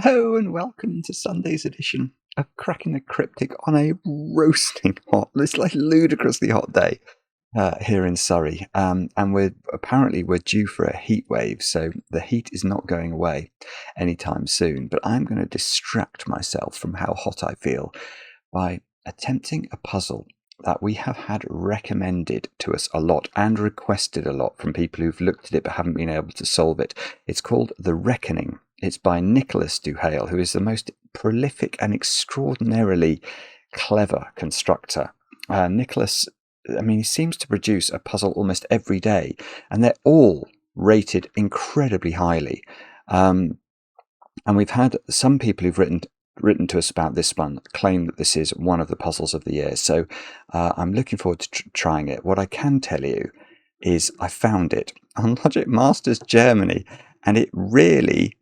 Hello and welcome to Sunday's edition of Cracking the Cryptic on a roasting hot, it's like ludicrously hot day here in Surrey. And we're due for a heat wave, so the heat is not going away anytime soon. But I'm going to distract myself from how hot I feel by attempting a puzzle that we have had recommended to us a lot and requested a lot from people who've looked at it but haven't been able to solve it. It's called The Reckoning. It's by Nicolas Duhail, who is the most prolific and extraordinarily clever constructor. Nicolas, he seems to produce a puzzle almost every day, and they're all rated incredibly highly. And we've had some people who've written to us about this one claim that this is one of the puzzles of the year. So I'm looking forward to trying it. What I can tell you is I found it on Logic Masters Germany, and it really...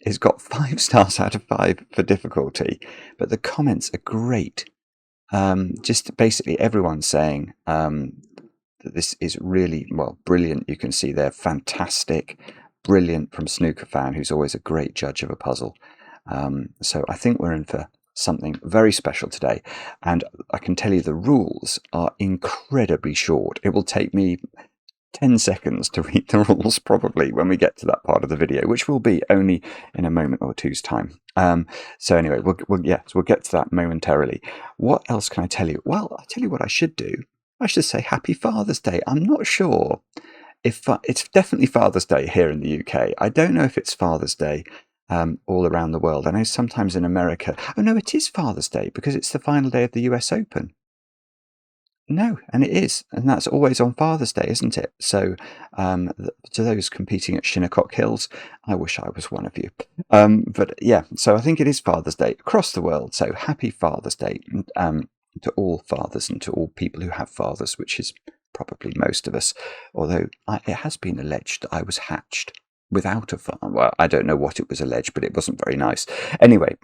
it's got 5 stars out of 5 for difficulty, but the comments are great. Just basically everyone's saying that this is really, brilliant. You can see they're fantastic, brilliant from Snooker Fan, who's always a great judge of a puzzle. So I think we're in for something very special today, and I can tell you the rules are incredibly short. It will take me 10 seconds to read the rules probably when we get to that part of the video, which will be only in a moment or two's time. So anyway, we'll get to that momentarily. What else can I tell you? Well, I'll tell you what I should do. I should say Happy Father's Day. I'm not sure if it's definitely Father's Day here in the UK. I don't know if it's Father's Day all around the world. I know sometimes in America. Oh no, it is Father's Day because it's the final day of the US Open. No, and it is, and that's always on Father's Day, isn't it? So, to those competing at Shinnecock Hills, I wish I was one of you. But yeah, so I think it is Father's Day across the world. So happy Father's Day to all fathers and to all people who have fathers, which is probably most of us. Although it has been alleged that I was hatched without a father. Well, I don't know what it was alleged, but it wasn't very nice. Anyway,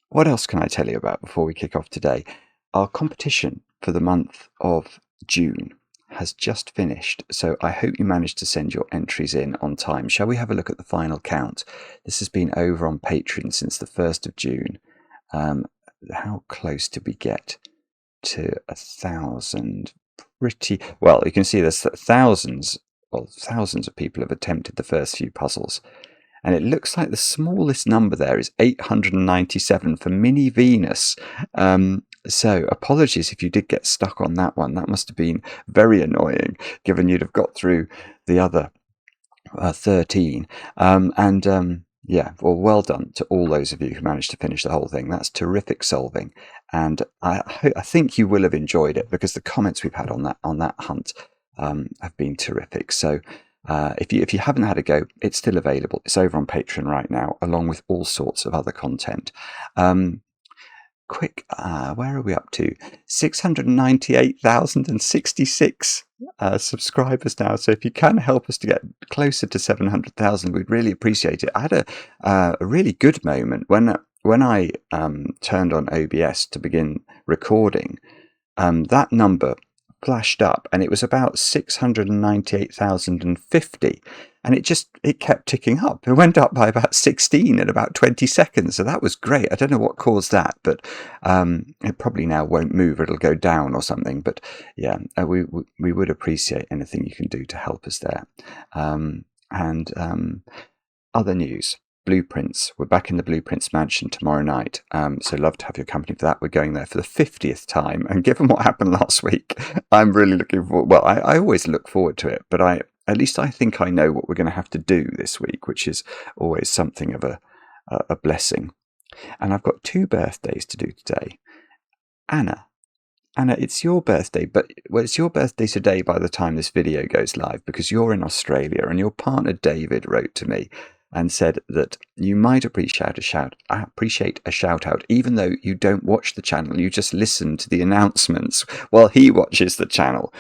what else can I tell you about before we kick off today? Our competition for the month of June has just finished, so I hope you managed to send your entries in on time. Shall we have a look at the final count? This has been over on Patreon since the 1st of June. How close did we get to 1,000? Pretty well. You can see there's thousands of people have attempted the first few puzzles. And it looks like the smallest number there is 897 for Mini Venus. So apologies if you did get stuck on that one. That must have been very annoying, given you'd have got through the other 13. Well done to all those of you who managed to finish the whole thing. That's terrific solving. And I think you will have enjoyed it because the comments we've had on that hunt have been terrific. So if you haven't had a go, it's still available. It's over on Patreon right now, along with all sorts of other content. Where are we up to? 698,066 subscribers now. So if you can help us to get closer to 700,000, we'd really appreciate it. I had a really good moment when I turned on OBS to begin recording. That number flashed up and it was about 698,050, and it kept ticking up. It went up by about 16 in about 20 seconds, so that was great. I don't know what caused that, but it probably now won't move. It'll go down or something. But yeah, we would appreciate anything you can do to help us there. Other news. Blueprints. We're back in the Blueprints mansion tomorrow night. So love to have your company for that. We're going there for the 50th time. And given what happened last week, I'm really looking forward. Well, I always look forward to it, but at least I think I know what we're going to have to do this week, which is always something of a blessing. And I've got 2 birthdays to do today. Anna, it's your birthday, but it's your birthday today by the time this video goes live because you're in Australia, and your partner David wrote to me and said that you might appreciate a shout out, even though you don't watch the channel. You just listen to the announcements while he watches the channel.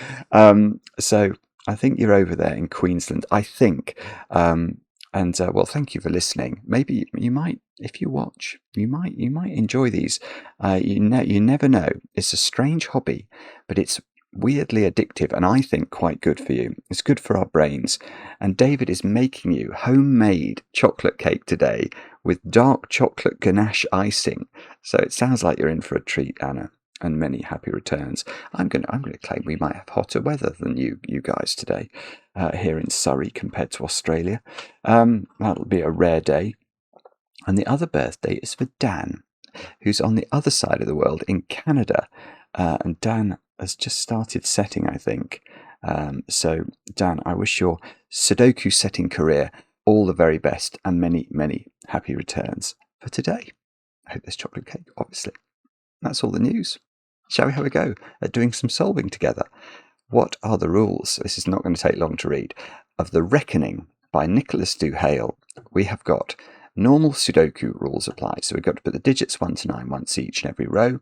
So I think you're over there in Queensland, I think. Thank you for listening. Maybe you might, if you watch, you might enjoy these. You never know. It's a strange hobby, but it's weirdly addictive and I think quite good for you. It's good for our brains. And David is making you homemade chocolate cake today with dark chocolate ganache icing. So it sounds like you're in for a treat, Anna, and many happy returns. I'm going to claim we might have hotter weather than you guys today here in Surrey compared to Australia. That'll be a rare day. And the other birthday is for Dan, who's on the other side of the world in Canada. And Dan has just started setting, I think. So, Dan, I wish your Sudoku setting career all the very best and many, many happy returns for today. I hope there's chocolate cake, obviously. That's all the news. Shall we have a go at doing some solving together? What are the rules? This is not going to take long to read. Of The Reckoning by Nicolas Duhail, we have got normal Sudoku rules apply. So we've got to put the digits 1 to 9 once each in every row,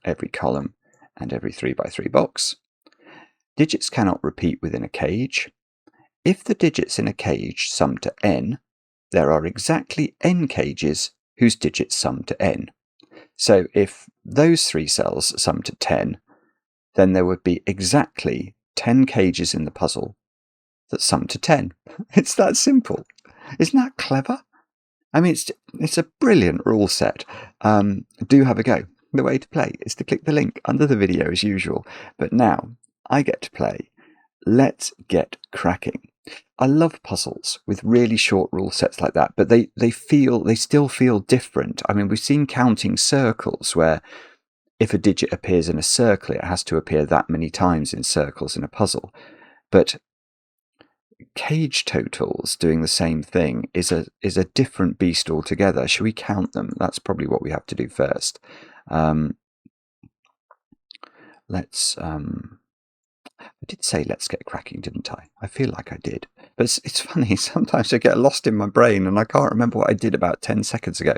every column, and every 3x3 box. Digits cannot repeat within a cage. If the digits in a cage sum to n, there are exactly n cages whose digits sum to n. So if those 3 cells sum to 10, then there would be exactly 10 cages in the puzzle that sum to 10. It's that simple. Isn't that clever? I mean, it's a brilliant rule set. Do have a go. The way to play is to click the link under the video as usual. But now I get to play. Let's get cracking. I love puzzles with really short rule sets like that, but they still feel different. I mean, we've seen counting circles where if a digit appears in a circle, it has to appear that many times in circles in a puzzle. But cage totals doing the same thing is a different beast altogether. Shall we count them? That's probably what we have to do first. I did say let's get cracking, didn't I? I feel like I did. But it's funny, sometimes I get lost in my brain and I can't remember what I did about 10 seconds ago.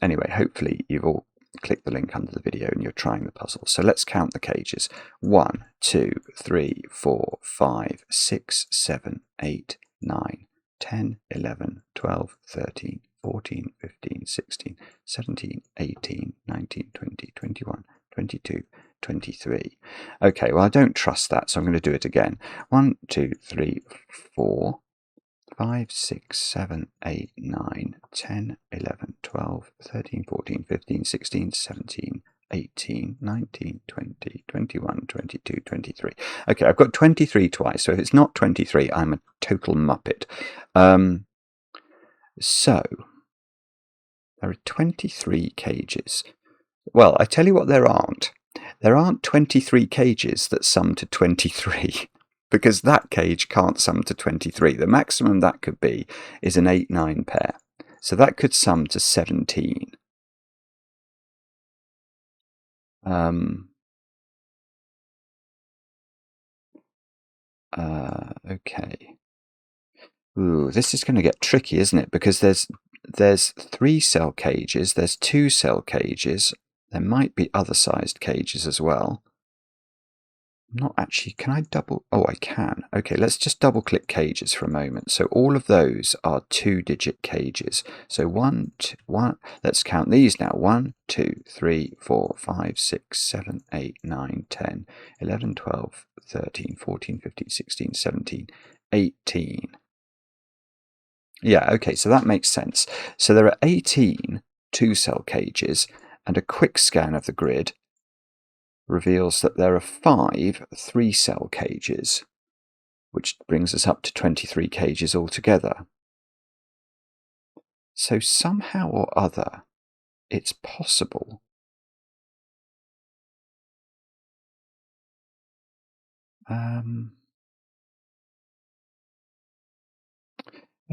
Anyway, hopefully you've all clicked the link under the video and you're trying the puzzle. So let's count the cages. 1, 2, 3, 4, 5, 6, 7, 8, 9, 10, 11, 12, 13, 14, 15, 16, 17, 18, 19, 20, 21, 22, 23. Okay, well, I don't trust that, so I'm going to do it again. 1, 2, 3, 4, 5, 6, 7, 8, 9, 10, 11, 12, 13, 14, 15, 16, 17, 18, 19, 20, 21, 22, 23. Okay, I've got 23 twice, so if it's not 23, I'm a total muppet. So, there are 23 cages. Well, I tell you what there aren't. There aren't 23 cages that sum to 23, because that cage can't sum to 23. The maximum that could be is an 8-9 pair. So that could sum to 17. Okay. Ooh, this is going to get tricky, isn't it? Because there's 3-cell cages, there's 2-cell cages. There might be other sized cages as well. Not actually, can I double? Oh, I can. Okay, let's just double click cages for a moment. So all of those are 2-digit cages. So 1, 1, let's count these now. 1, 2, 3, 4, 5, 6, 7, 8, 9, 10, 11, 12, 13, 14, 15, 16, 17, 18. Yeah, okay, so that makes sense. So there are 18 2-cell cages, and a quick scan of the grid reveals that there are 5 3-cell cages, which brings us up to 23 cages altogether. So somehow or other, it's possible. I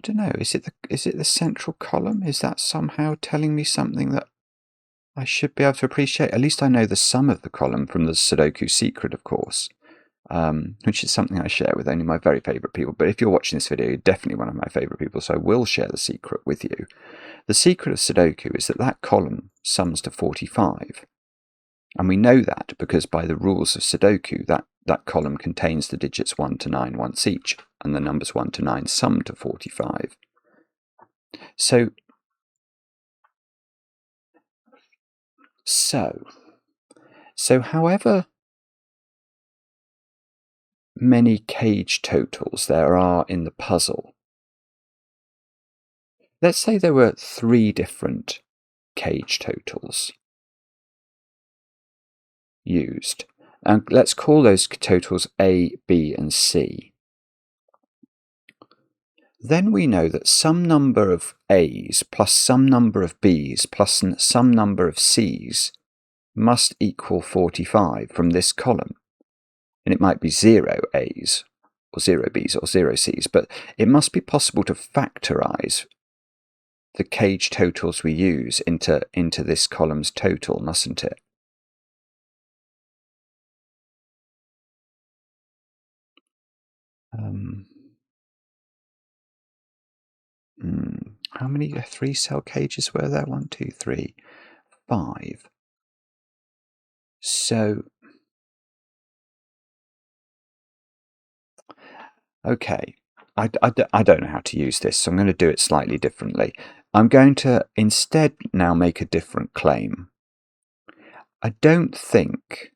don't know. Is it the central column? Is that somehow telling me something that I should be able to appreciate? At least I know the sum of the column from the Sudoku secret, of course, which is something I share with only my very favourite people. But if you're watching this video, you're definitely one of my favourite people, so I will share the secret with you. The secret of Sudoku is that column sums to 45. And we know that because by the rules of Sudoku, that column contains the digits 1 to 9 once each, and the numbers 1 to 9 sum to 45. So however many cage totals there are in the puzzle. Let's say there were 3 different cage totals used. And let's call those totals A, B, and C. Then we know that some number of A's plus some number of B's plus some number of C's must equal 45 from this column. And it might be 0 A's or 0 B's or 0 C's, but it must be possible to factorize the cage totals we use into this column's total, mustn't it? How many 3-cell cages were there? 1, 2, 3, 5. So, okay, I don't know how to use this, so I'm going to do it slightly differently. I'm going to instead now make a different claim. I don't think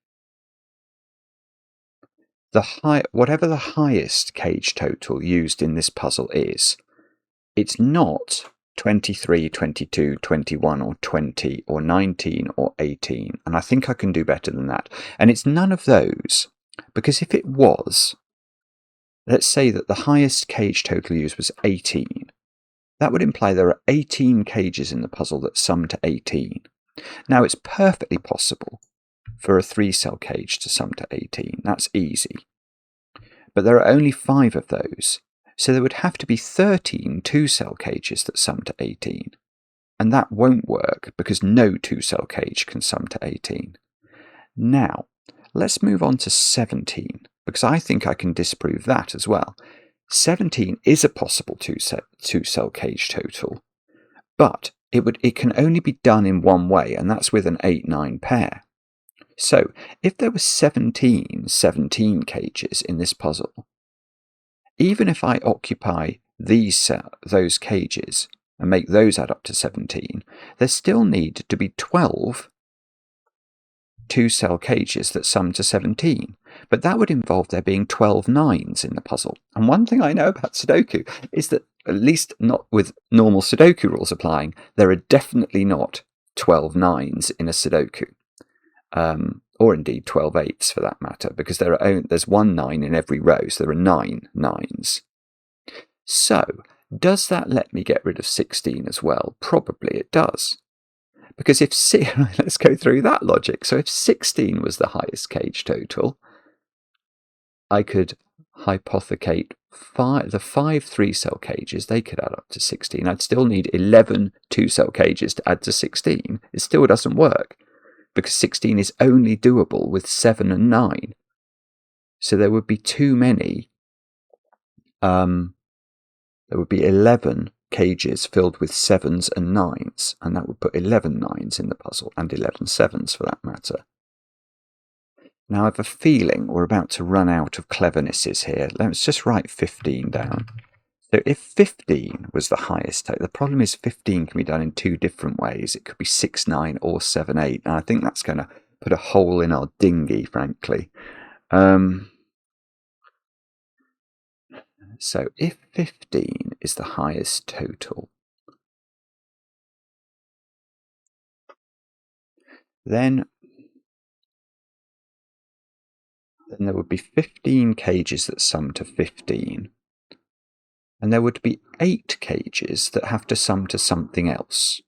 whatever the highest cage total used in this puzzle is, it's not 23, 22, 21, or 20, or 19, or 18. And I think I can do better than that. And it's none of those, because if it was, let's say that the highest cage total used was 18. That would imply there are 18 cages in the puzzle that sum to 18. Now, it's perfectly possible for a 3-cell cage to sum to 18. That's easy. But there are only 5 of those. So there would have to be 13 2-cell cages that sum to 18. And that won't work because no 2-cell cage can sum to 18. Now, let's move on to 17, because I think I can disprove that as well. 17 is a possible 2-cell cage total, but it can only be done in one way, and that's with an 8-9 pair. So if there were 17 cages in this puzzle, even if I occupy those cages and make those add up to 17, there still need to be 12 2-cell cages that sum to 17. But that would involve there being 12 9s in the puzzle. And one thing I know about Sudoku is that, at least not with normal Sudoku rules applying, there are definitely not 12 9s in a Sudoku. Or indeed 12 8s for that matter, because there's 1 9 in every row, so there are 9 9s. So, does that let me get rid of 16 as well? Probably it does. Because let's go through that logic. So if 16 was the highest cage total, I could hypothecate the 5 3-cell cages, they could add up to 16. I'd still need 11 2-cell cages to add to 16. It still doesn't work, because 16 is only doable with 7 and 9. So there would be too many. There would be 11 cages filled with 7s and 9s, and that would put 11 9s in the puzzle, and 11 7s for that matter. Now I have a feeling we're about to run out of clevernesses here. Let's just write 15 down. So if 15 was the highest total, the problem is 15 can be done in 2 different ways. It could be 6 9 or 7 8, and I think that's going to put a hole in our dinghy, frankly. So if 15 is the highest total, then there would be 15 cages that sum to 15. And there would be 8 cages that have to sum to something else.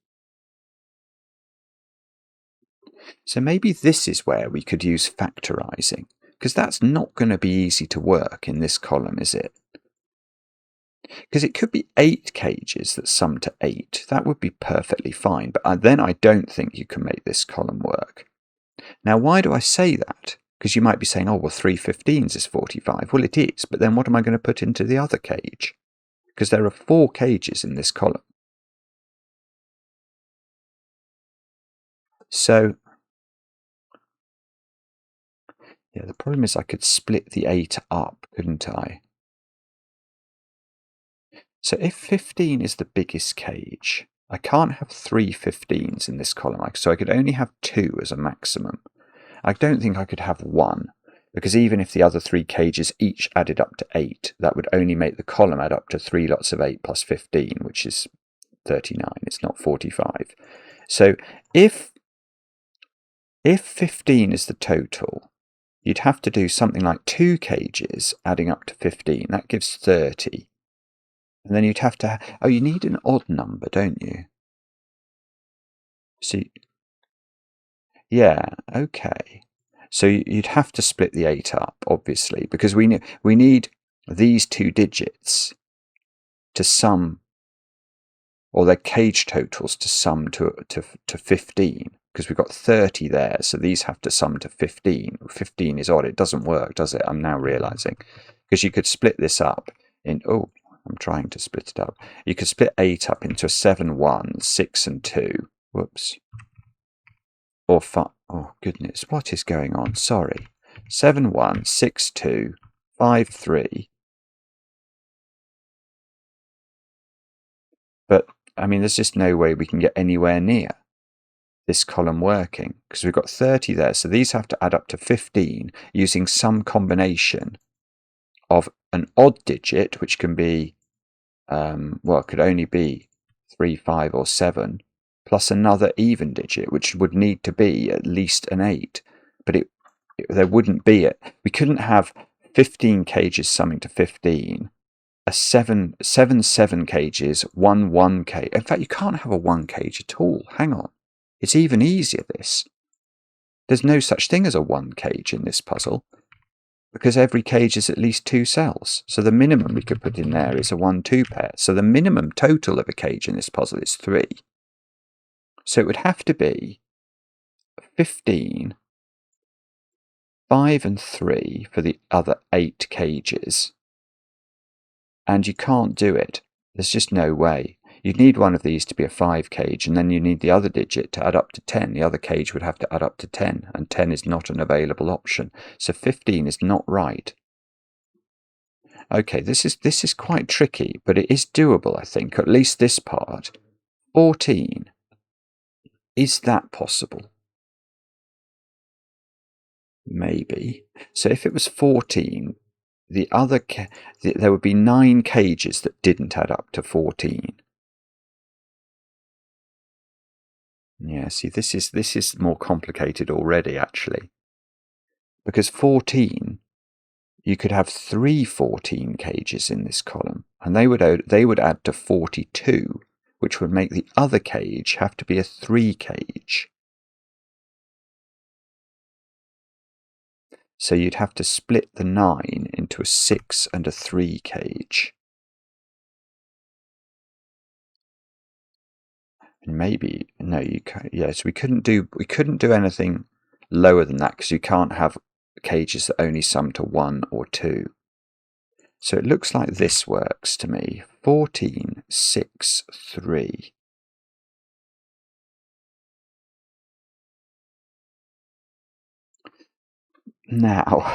So maybe this is where we could use factorizing, because that's not going to be easy to work in this column, is it? Because it could be 8 cages that sum to 8. That would be perfectly fine, but then I don't think you can make this column work. Now, why do I say that? Because you might be saying, oh, well, 3 15s is 45. Well, it is, but then what am I going to put into the other cage? Because there are 4 cages in this column. So, yeah, the problem is I could split the 8 up, couldn't I? So if 15 is the biggest cage, I can't have 3 15s in this column, so I could only have 2 as a maximum. I don't think I could have 1, because even if the other 3 cages each added up to 8, that would only make the column add up to 3 lots of 8 plus 15, which is 39. It's not 45. So if 15 is the total, you'd have to do something like 2 cages adding up to 15. That gives 30. And then you'd have to... Oh, you need an odd number, don't you? So, yeah, okay. So you'd have to split the 8 up, obviously, because we need these 2 digits to sum, or their cage totals to sum to 15, because we've got 30 there, so these have to sum to 15. 15 is odd. It doesn't work, does it? I'm now realizing. Because you could split this up in... Oh, I'm trying to split it up. You could split 8 up into a 7, 1, 6, and 2. Whoops. Or 5. Oh, goodness. What is going on? Sorry. 7, 1, 6, 2, 5, 3. But, I mean, there's just no way we can get anywhere near this column working, because we've got 30 there. So these have to add up to 15 using some combination of an odd digit, which can be, well, it could only be 3, 5, or 7, plus another even digit, which would need to be at least an 8. But there wouldn't be it. We couldn't have 15 cages summing to 15, a 7 cages, 1 cage. In fact, you can't have a 1 cage at all. Hang on. It's even easier, this. There's no such thing as a 1 cage in this puzzle, because every cage is at least 2 cells. So the minimum we could put in there is a 1, 2 pair. So the minimum total of a cage in this puzzle is 3. So it would have to be 15, 5 and 3 for the other 8 cages. And you can't do it. There's just no way. You'd need one of these to be a 5 cage, and then you need the other digit to add up to 10. The other cage would have to add up to 10, and 10 is not an available option. So 15 is not right. Okay, this is quite tricky, but it is doable, I think, at least this part. 14. Is that possible? Maybe. So if it was 14, there would be 9 cages that didn't add up to 14. Yeah, see, this is more complicated already, actually. Because 14, you could have 3 14 cages in this column, and they would add to 42, which would make the other cage have to be a 3 cage. So you'd have to split the 9 into a 6 and a 3 cage. And maybe, no, you can't. Yes, we couldn't do anything lower than that, because you can't have cages that only sum to 1 or 2. So it looks like this works to me. 14, 6, 3. Now,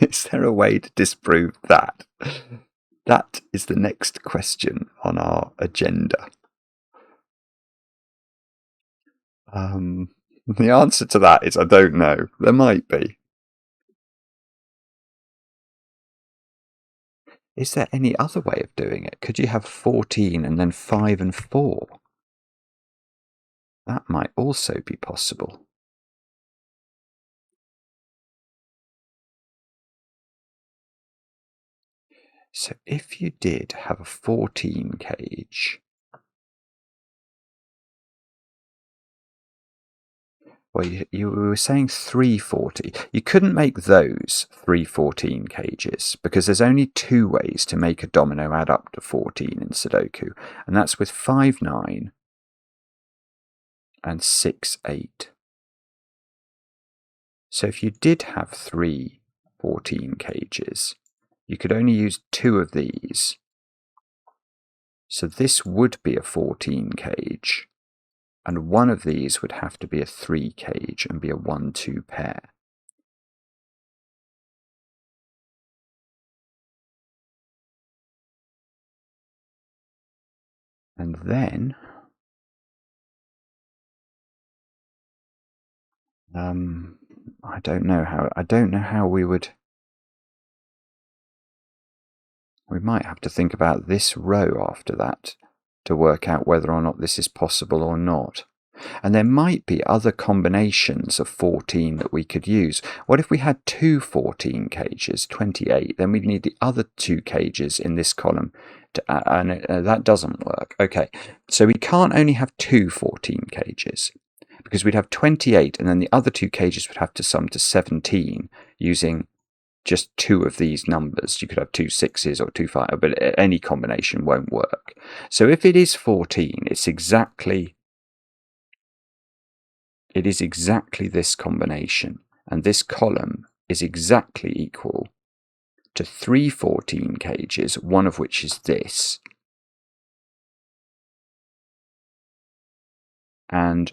is there a way to disprove that? That is the next question on our agenda. The answer to that is I don't know. There might be. Is there any other way of doing it? Could you have 14 and then 5 and 4? That might also be possible. So if you did have a 14 cage, well, you were saying 340. You couldn't make those 314 cages, because there's only 2 ways to make a domino add up to 14 in Sudoku, and that's with 5, 9 and 6, 8. So if you did have 3 14 cages, you could only use 2 of these. So this would be a 14 cage, and one of these would have to be a 3 cage and be a 1, 2 pair. And then I don't know how we would. We might have to think about this row after that to work out whether or not this is possible or not. And there might be other combinations of 14 that we could use. What if we had two 14 cages, 28? Then we'd need the other two cages in this column, and that doesn't work. Okay, so we can't only have two 14 cages, because we'd have 28, and then the other two cages would have to sum to 17 using just two of these numbers. You could have two 6s or two 5s, but any combination won't work. So if it is 14, it is exactly this combination, and this column is exactly equal to 3 14 cages, one of which is this, and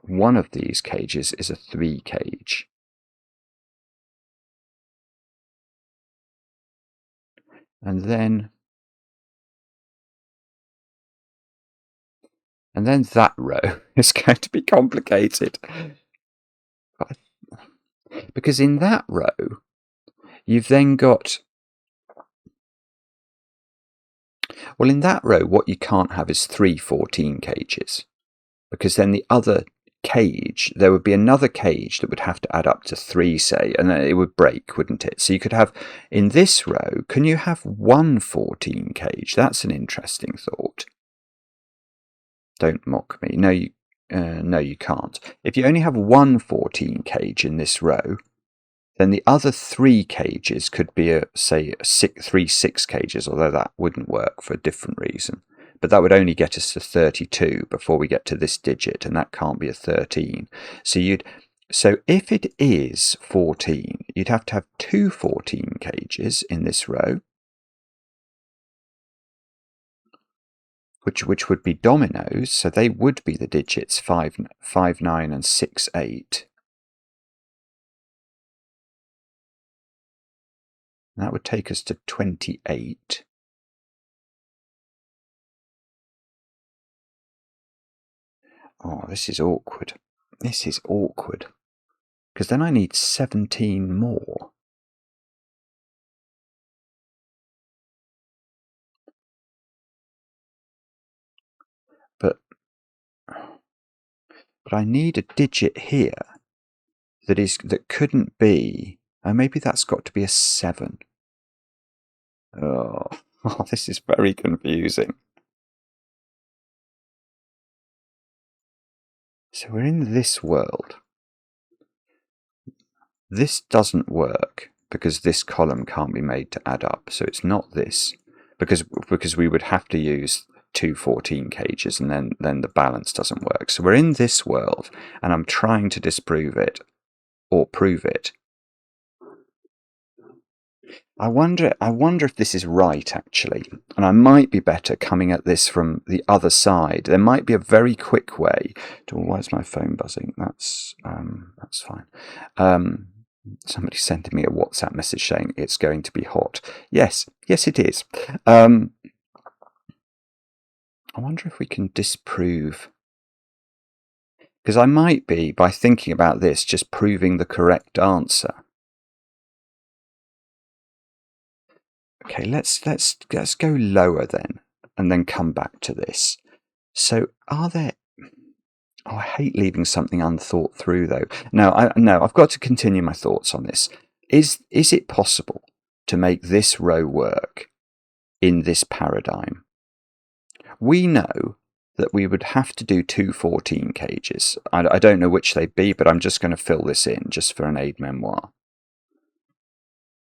one of these cages is a 3 cage. And then that row is going to be complicated. Because in that row, you've then got... Well, in that row, what you can't have is 3 14 cages. Because then the other cage, there would be another cage that would have to add up to 3, say, and then it would break, wouldn't it? So you could have, in this row, can you have 1 14 cage? That's an interesting thought. Don't mock me. No, you can't. If you only have 1 14 cage in this row, then the other 3 cages could be, say, 3 6 cages, although that wouldn't work for a different reason. But that would only get us to 32 before we get to this digit, and that can't be a 13. So if it is 14, you'd have to have 2 14 cages in this row, which would be dominoes, so they would be the digits 5 9 and 6 8. And that would take us to 28. Oh, this is awkward. This is awkward. Because then I need 17 more. But I need a digit here that couldn't be... maybe that's got to be a 7. Oh, this is very confusing. So we're in this world. This doesn't work because this column can't be made to add up. So it's not this, because we would have to use 2 14 cages, and then the balance doesn't work. So we're in this world, and I'm trying to disprove it or prove it. I wonder if this is right, actually, and I might be better coming at this from the other side. There might be a very quick way to... Why is my phone buzzing? That's fine. Somebody sent me a WhatsApp message saying it's going to be hot. Yes, it is. I wonder if we can disprove... Because I might be, by thinking about this, just proving the correct answer. Okay, let's go lower then, and then come back to this. So, are there... Oh, I hate leaving something unthought through, though. No, I've got to continue my thoughts on this. Is it possible to make this row work in this paradigm? We know that we would have to do 2 14 cages. I don't know which they'd be, but I'm just going to fill this in just for an aide-memoire.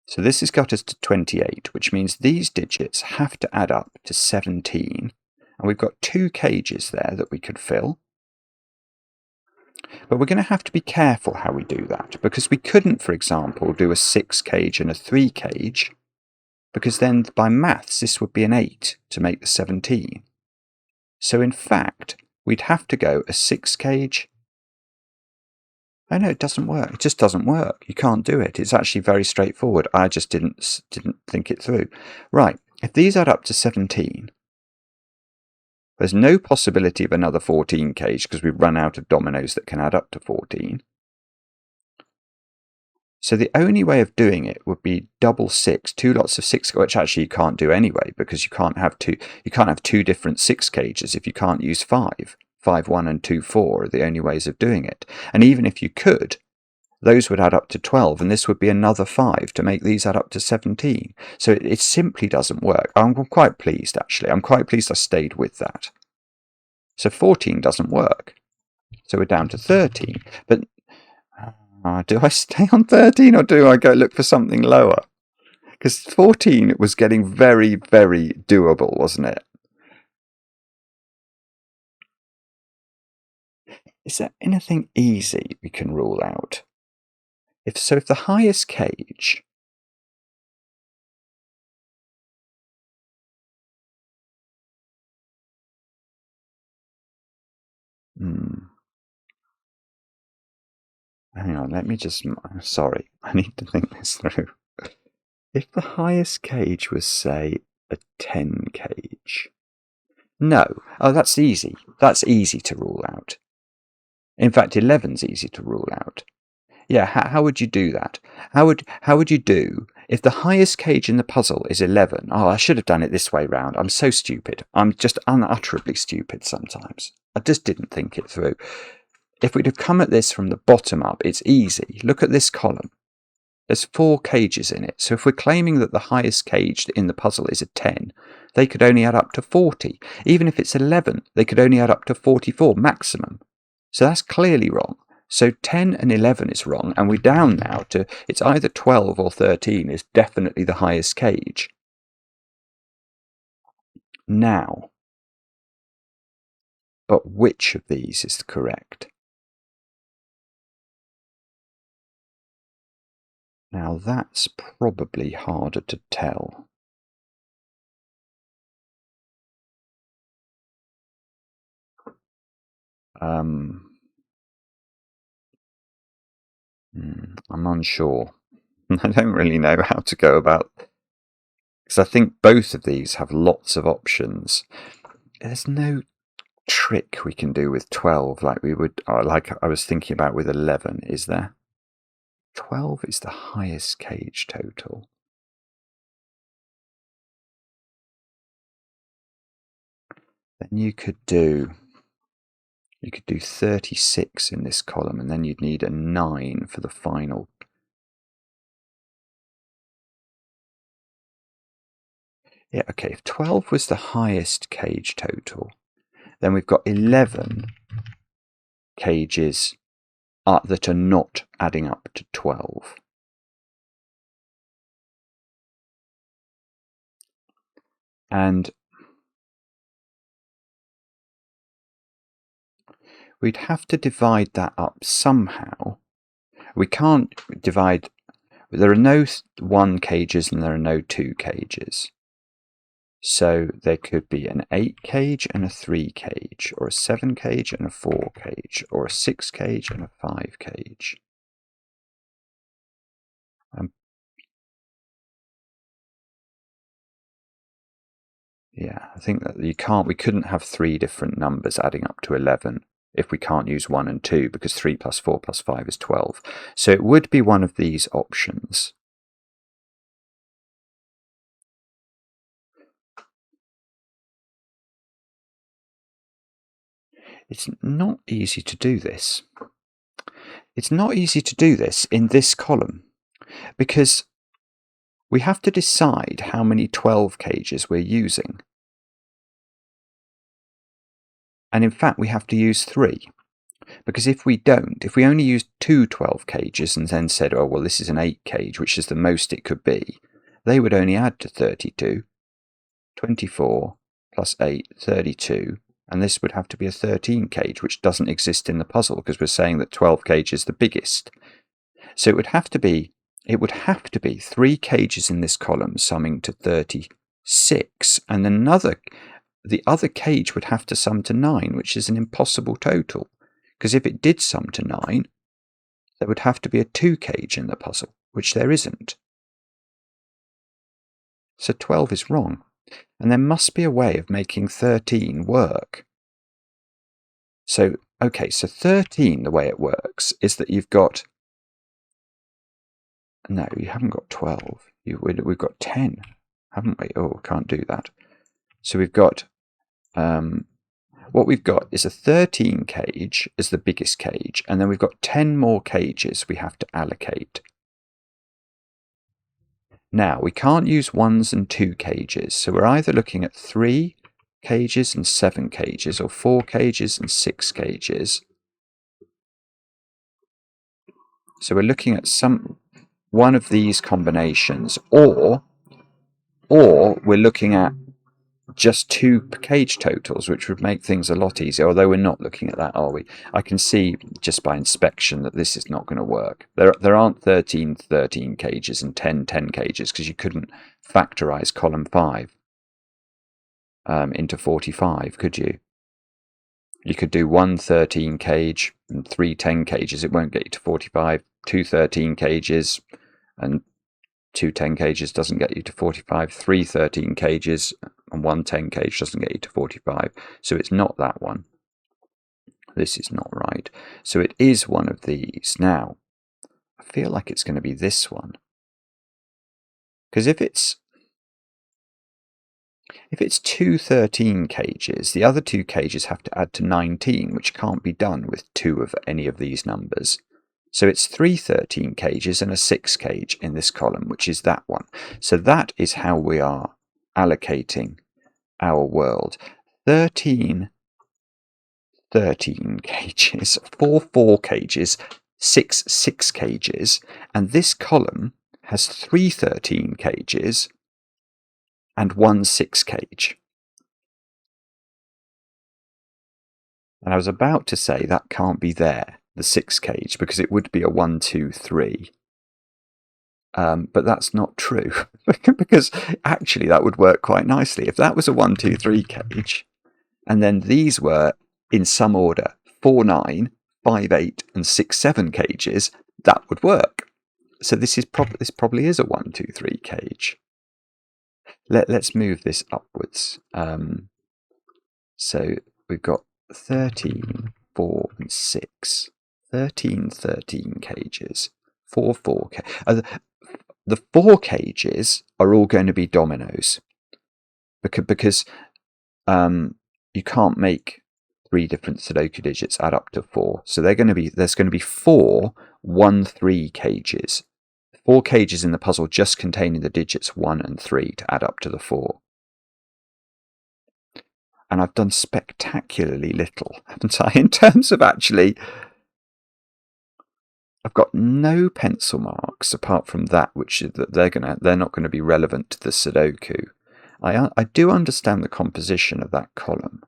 So this has got us to 28, which means these digits have to add up to 17. And we've got 2 cages there that we could fill. But we're going to have to be careful how we do that, because we couldn't, for example, do a 6 cage and a 3 cage, because then by maths this would be an 8 to make the 17. So in fact, we'd have to go a 6 cage... Oh no, it doesn't work. It just doesn't work. You can't do it. It's actually very straightforward. I just didn't think it through. Right, if these add up to 17, there's no possibility of another 14 cage because we've run out of dominoes that can add up to 14. So the only way of doing it would be double 6, 2 lots of 6, which actually you can't do anyway, because you can't have two different 6 cages if you can't use 5. 5, 1 and 2, 4 are the only ways of doing it. And even if you could, those would add up to 12, and this would be another 5 to make these add up to 17. So it simply doesn't work. I'm quite pleased, actually. I'm quite pleased I stayed with that. So 14 doesn't work. So we're down to 13. But do I stay on 13 or do I go look for something lower? Because 14 was getting very, very doable, wasn't it? Is there anything easy we can rule out? If the highest cage hang on, let me just... Sorry, I need to think this through. If the highest cage was, say, a 10 cage... No. Oh, that's easy. That's easy to rule out. In fact, 11's easy to rule out. Yeah, how would you do that? How would you do if the highest cage in the puzzle is 11? Oh, I should have done it this way round. I'm so stupid. I'm just unutterably stupid sometimes. I just didn't think it through. If we'd have come at this from the bottom up, it's easy. Look at this column. There's 4 cages in it. So if we're claiming that the highest cage in the puzzle is a 10, they could only add up to 40. Even if it's 11, they could only add up to 44 maximum. So that's clearly wrong. So 10 and 11 is wrong, and we're down now to it's either 12 or 13 is definitely the highest cage. Now, but which of these is correct? Now that's probably harder to tell. I'm unsure. I don't really know how to go about, because I think both of these have lots of options. There's no trick we can do with 12 like we would, like I was thinking about with 11, is there? 12 is the highest cage total. Then you could do 36 in this column, and then you'd need a 9 for the final. Yeah, okay, if 12 was the highest cage total, then we've got 11 cages that are not adding up to 12. And we'd have to divide that up somehow. We can't divide... There are no 1 cages and there are no 2 cages. So there could be an 8 cage and a 3 cage, or a 7 cage and a 4 cage, or a 6 cage and a 5 cage. Yeah, I think that we couldn't have 3 different numbers adding up to 11 if we can't use 1 and 2, because 3 plus 4 plus 5 is 12. So it would be one of these options. It's not easy to do this. It's not easy to do this in this column, because we have to decide how many 12 cages we're using. And in fact, we have to use 3. Because if we only used 2 12 cages and then said, oh, well, this is an 8 cage, which is the most it could be, they would only add to 32. 24 plus 8, 32. And this would have to be a 13 cage, which doesn't exist in the puzzle because we're saying that 12 cage is the biggest. So it would have to be 3 cages in this column summing to 36, and the other cage would have to sum to 9, which is an impossible total. Because if it did sum to 9, there would have to be a 2 cage in the puzzle, which there isn't. So 12 is wrong. And there must be a way of making 13 work. So 13, the way it works is that you've got No, you haven't got 12. We've got 10, haven't we? Oh, can't do that. So we've got, what we've got is a 13 cage as the biggest cage, and then we've got 10 more cages we have to allocate. Now, we can't use 1s and 2 cages, so we're either looking at 3 cages and 7 cages, or 4 cages and 6 cages. So we're looking at one of these combinations, or we're looking at just 2 cage totals, which would make things a lot easier, although we're not looking at that, are we? I can see just by inspection that this is not going to work. There aren't 13 cages and 10 cages, because you couldn't factorize column 5 into 45, could you? You could do 1 13 cage and 3 10 cages. It won't get you to 45. 2 13 cages and 2 10 cages doesn't get you to 45. 3 13 cages and 1 10 cage doesn't get you to 45. So it's not that one. This is not right. So it is one of these. Now, I feel like it's going to be this one. Because if it's 2 13 cages, the other 2 cages have to add to 19, which can't be done with 2 of any of these numbers. So it's 3 13 cages and a 6 cage in this column, which is that one. So that is how we are allocating our world. 13 cages, 4 cages, 6 cages, and this column has 3 13 cages and 1 6 cage. And I was about to say that can't be there, the 6 cage, because it would be a 1 2 3. But that's not true, because actually that would work quite nicely. If that was a 1 2 3 cage, and then these were in some order 4 9, 5 8, and 6 7 cages, that would work. So this probably is a 1 2 3 cage. Let's move this upwards. So we've got 13, 4, and 6. 13 cages. 4 cages. The 4 cages are all going to be dominoes. Because you can't make 3 different Sudoku digits add up to 4. So there's going to be 4 1 3 cages. 4 cages in the puzzle just containing the digits 1 and 3 to add up to the 4. And I've done spectacularly little, haven't I, in terms of actually... I've got no pencil marks apart from that, which they're not going to be relevant to the Sudoku. I do understand the composition of that column.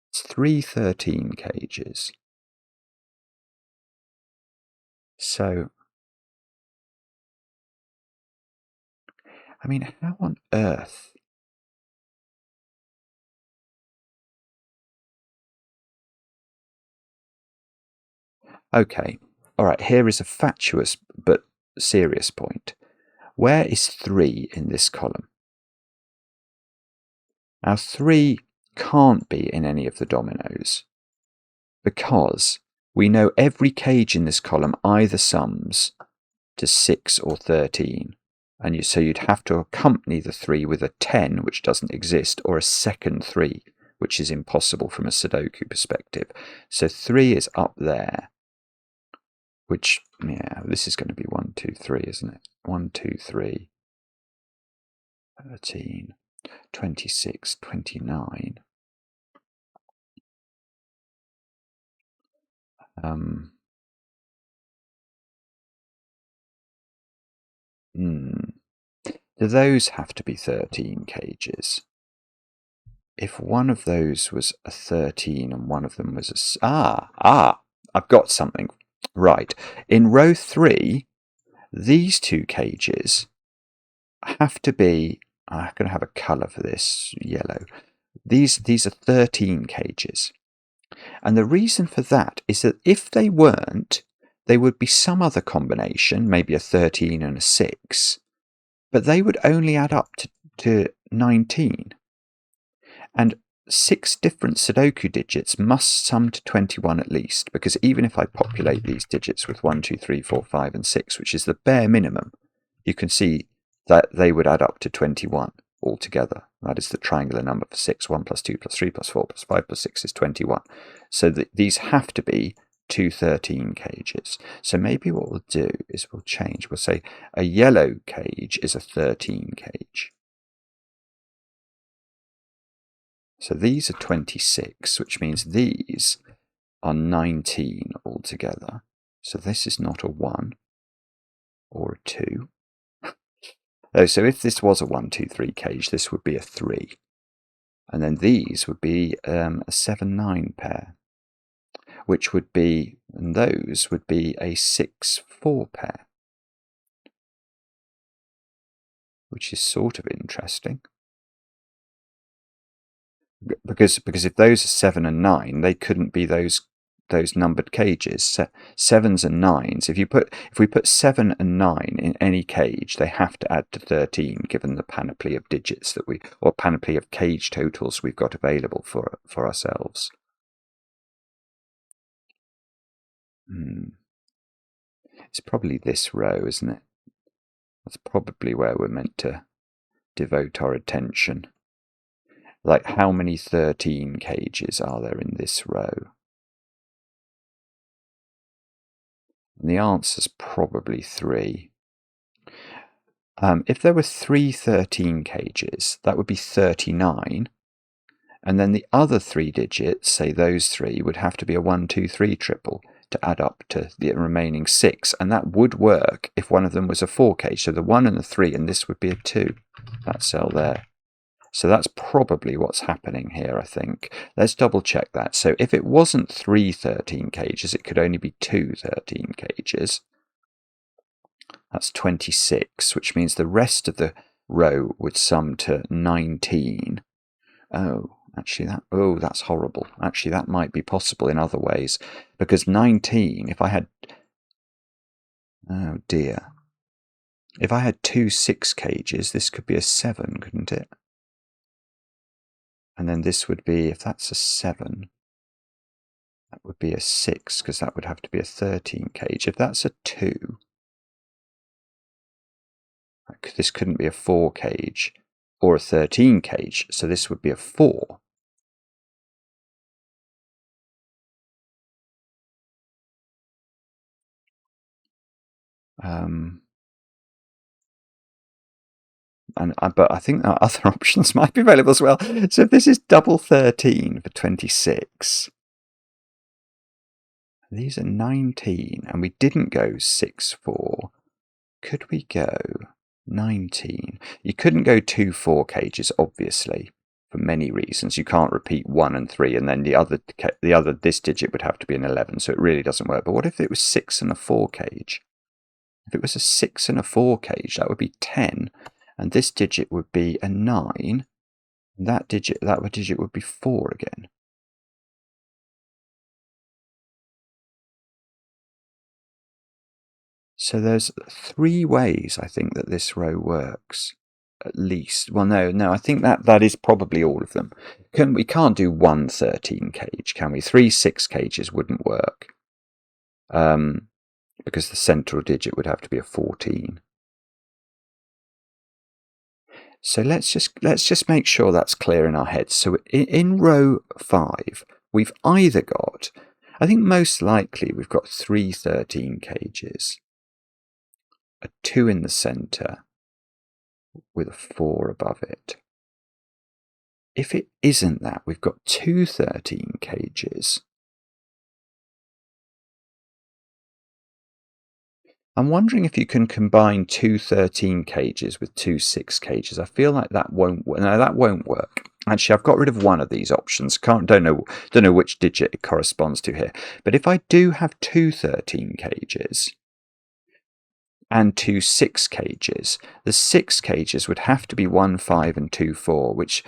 It's 3 13 cages. So, I mean, how on earth? Okay, all right, here is a fatuous but serious point. Where is 3 in this column? Now, 3 can't be in any of the dominoes, because we know every cage in this column either sums to 6 or 13. And so you'd have to accompany the 3 with a 10, which doesn't exist, or a second 3, which is impossible from a Sudoku perspective. So 3 is up there, which, yeah, this is going to be 1 2 3, isn't it? 1 2 3, 13, 26, 29. Do those have to be 13 cages? If one of those was a 13 and one of them was a... I've got something. Right. In row 3, these 2 cages have to be... I'm going to have a colour for this, yellow. These are 13 cages. And the reason for that is that if they weren't, they would be some other combination, maybe a 13 and a 6, but they would only add up to 19. And 6 different Sudoku digits must sum to 21 at least, because even if I populate these digits with 1, 2, 3, 4, 5, and 6, which is the bare minimum, you can see that they would add up to 21 altogether. That is the triangular number for 6. 1 plus 2 plus 3 plus 4 plus 5 plus 6 is 21. So these have to be 2 13 cages. So maybe what we'll do is we'll change. We'll say a yellow cage is a 13 cage. So these are 26, which means these are 19 altogether. So this is not a 1 or a 2. So if this was a 1, 2, 3 cage, this would be a 3. And then these would be a 7, 9 pair, which would be, and those would be a 6, 4 pair, which is sort of interesting. Because if those are 7 and 9, they couldn't be those numbered cages. 7s and 9s. If we put 7 and 9 in any cage, they have to add to 13, given the panoply of digits or panoply of cage totals we've got available for ourselves. It's probably this row, isn't it? That's probably where we're meant to devote our attention. Like, how many 13 cages are there in this row? And the answer's probably 3. If there were 3 13 cages, that would be 39. And then the other 3 digits, say those 3, would have to be a 1, 2, 3 triple to add up to the remaining 6. And that would work if one of them was a 4 cage. So the 1 and the 3, and this would be a 2. That cell there. So that's probably what's happening here, I think. Let's double check that. So if it wasn't 3 13 cages, it could only be 2 13 cages. That's 26, which means the rest of the row would sum to 19. Oh, actually, that's horrible. Actually, that might be possible in other ways. Because 19, if I had... Oh, dear. If I had 2 6 cages, this could be a 7, couldn't it? And then this would be, if that's a 7, that would be a 6, because that would have to be a 13 cage. If that's a 2, this couldn't be a 4 cage or a 13 cage, so this would be a 4. But I think that other options might be available as well. So if this is double 13 for 26, these are 19, and we didn't go 6, 4. Could we go 19? You couldn't go 2 4 cages, obviously, for many reasons. You can't repeat 1 and 3, and then this digit would have to be an 11, so it really doesn't work. But what if it was 6 and a 4 cage? If it was a 6 and a 4 cage, that would be 10. And this digit would be a 9. That digit would be 4 again. So there's 3 ways, I think, that this row works, at least. Well, no, I think that is probably all of them. We can't do 1 13 cage, can we? 3 6 cages wouldn't work, because the central digit would have to be a 14. So let's just make sure that's clear in our heads. So in row 5, we've either got, I think most likely we've got 3 13 cages, a 2 in the centre with a 4 above it. If it isn't that, we've got 2 13 cages. I'm wondering if you can combine 2 13 cages with 2 6 cages. I feel like that won't work. No, that won't work. Actually, I've got rid of one of these options. Don't know which digit it corresponds to here. But if I do have 2 13 cages and 2 6 cages, the 6 cages would have to be 1 5 and 2 4, which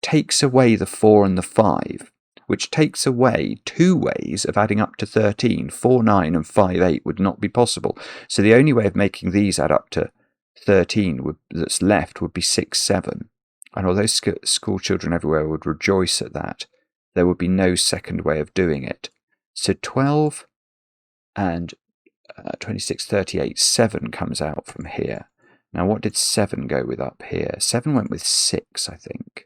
takes away the 4 and the 5. Which takes away 2 ways of adding up to 13. 4 9 and 5 8 would not be possible. So the only way of making these add up to 13 that's left would be 6 7. And although school children everywhere would rejoice at that, there would be no second way of doing it. So 12 and 26, 38, 7 comes out from here. Now, what did 7 go with up here? 7 went with 6, I think.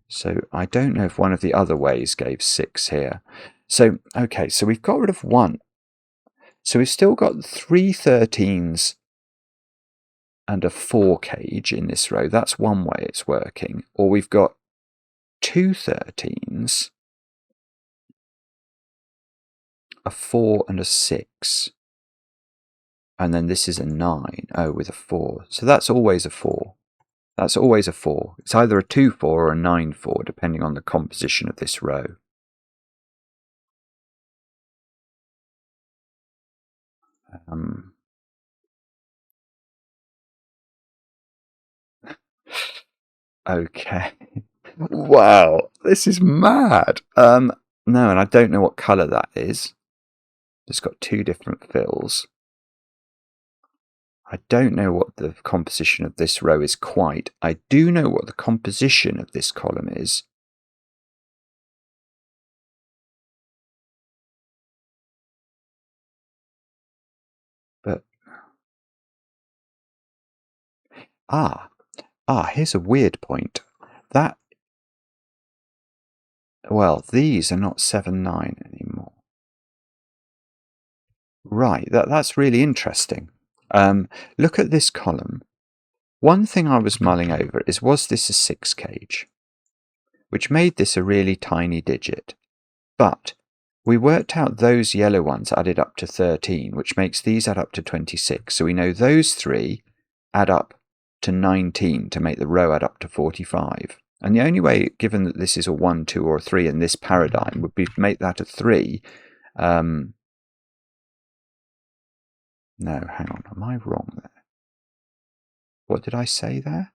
So I don't know if one of the other ways gave 6 here. So, okay, so we've got rid of 1. So we've still got 3 13s and a 4 cage in this row. That's one way it's working. Or we've got 2 13s, a 4 and a 6. And then this is a 9. Oh, with a 4. So that's always a 4. That's always a 4. It's either a 2-4 or a 9-4, depending on the composition of this row. Okay. Wow, this is mad. No, and I don't know what colour that is. It's got 2 different fills. I don't know what the composition of this row is quite. I do know what the composition of this column is. But here's a weird point. Well, these are not 7, 9 anymore. Right, that's really interesting. Look at this column. One thing I was mulling over is, was this a 6 cage? Which made this a really tiny digit. But we worked out those yellow ones added up to 13, which makes these add up to 26. So we know those 3 add up to 19 to make the row add up to 45. And the only way, given that this is a 1, 2, or a 3 in this paradigm, would be to make that a 3. No, hang on. Am I wrong there? What did I say there?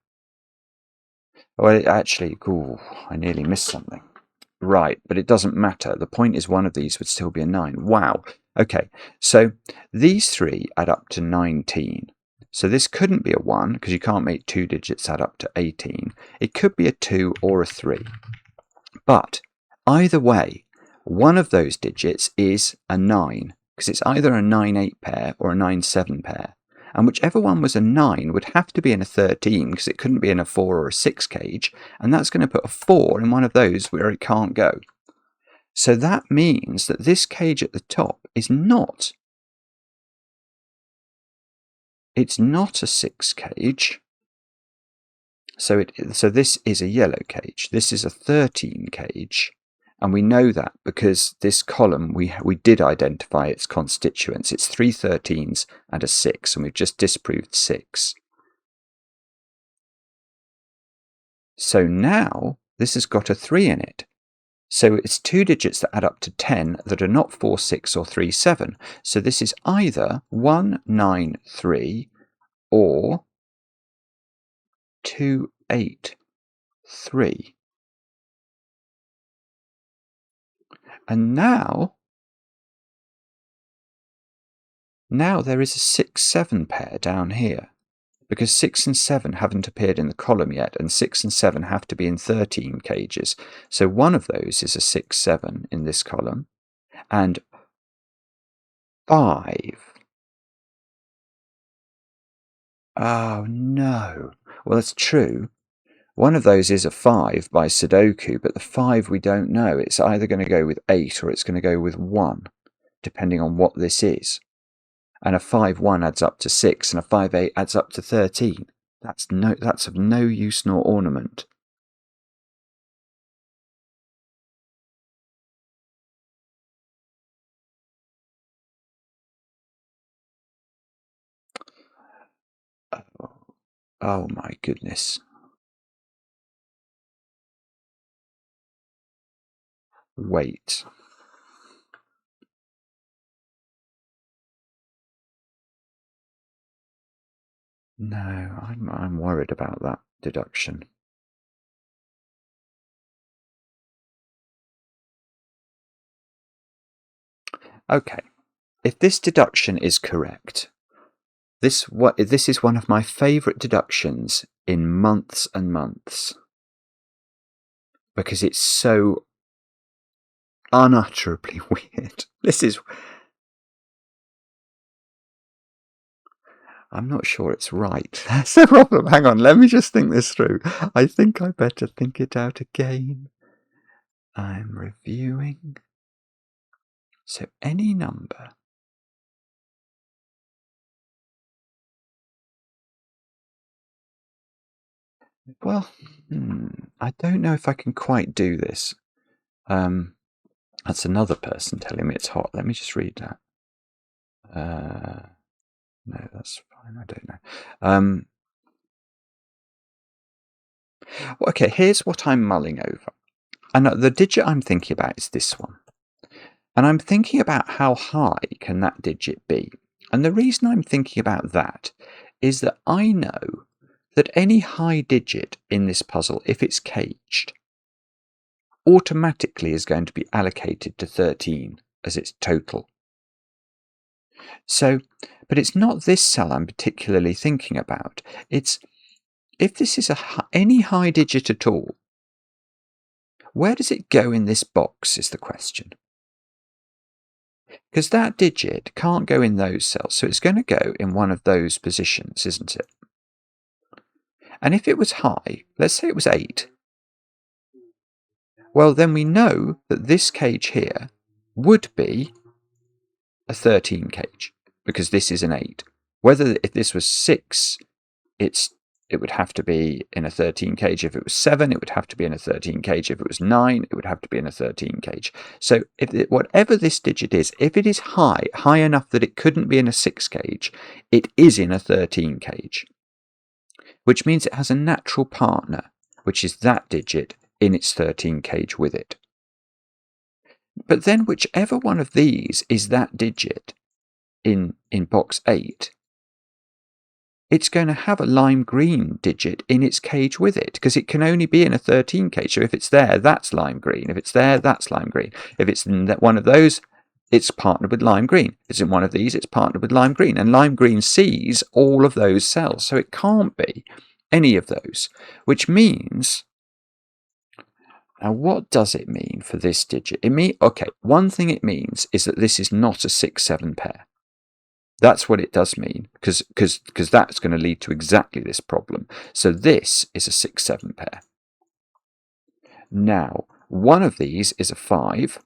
Well, actually, I nearly missed something. Right, but it doesn't matter. The point is one of these would still be a 9. Wow. Okay, so these 3 add up to 19. So this couldn't be a 1, because you can't make 2 digits add up to 18. It could be a 2 or a 3. But either way, one of those digits is a 9, because it's either a 9-8 pair or a 9-7 pair. And whichever one was a 9 would have to be in a 13, because it couldn't be in a 4 or a 6 cage, and that's going to put a 4 in one of those where it can't go. So that means that this cage at the top is not. It's not a 6 cage. So this is a yellow cage. This is a 13 cage. And we know that because this column, we did identify its constituents. It's 3 13s and a 6, and we've just disproved 6. So now this has got a 3 in it. So it's 2 digits that add up to 10 that are not 4, 6 or 3, 7. So this is either 1, 9, 3 or 2, 8, 3. And now there is a 6, 7 pair down here, because 6 and 7 haven't appeared in the column yet, and 6 and 7 have to be in 13 cages. So one of those is a 6, 7 in this column, and 5. Oh no. Well, that's true. One of those is a 5 by Sudoku, but the 5 we don't know. It's either going to go with 8 or it's going to go with 1, depending on what this is. And a 5-1 adds up to 6, and a 5-8 adds up to 13. That's of no use nor ornament. Oh my goodness. Wait. No, I'm worried about that deduction. Okay, if this deduction is correct, This is one of my favourite deductions in months and months, because it's so unutterably weird. I'm not sure it's right. That's the problem. Hang on, let me just think this through. I think I better think it out again. I'm reviewing. So any number. Well, I don't know if I can quite do this. That's another person telling me it's hot. Let me just read that. No, that's fine. I don't know. Okay, here's what I'm mulling over. And the digit I'm thinking about is this one. And I'm thinking about how high can that digit be. And the reason I'm thinking about that is that I know that any high digit in this puzzle, if it's caged, automatically is going to be allocated to 13 as its total. So, but it's not this cell I'm particularly thinking about. It's if this is any high digit at all, where does it go in this box is the question. Because that digit can't go in those cells, so it's going to go in one of those positions, isn't it? And if it was high, let's say it was 8, well, then we know that this cage here would be a 13 cage, because this is an 8. Whether if this was 6, it would have to be in a 13 cage. If it was 7, it would have to be in a 13 cage. If it was 9, it would have to be in a 13 cage. So whatever this digit is, if it is high enough that it couldn't be in a 6 cage, it is in a 13 cage, which means it has a natural partner, which is that digit in its 13 cage with it. But then whichever one of these is that digit in box 8, it's going to have a lime green digit in its cage with it, because it can only be in a 13 cage. So if it's there, that's lime green. If it's there, that's lime green. If it's in one of those, it's partnered with lime green. If it's in one of these, it's partnered with lime green. And lime green sees all of those cells. So it can't be any of those, which means... Now, what does it mean for this digit? One thing it means is that this is not a 6-7 pair. That's what it does mean, because that's going to lead to exactly this problem. So this is a 6-7 pair. Now, one of these is a 5,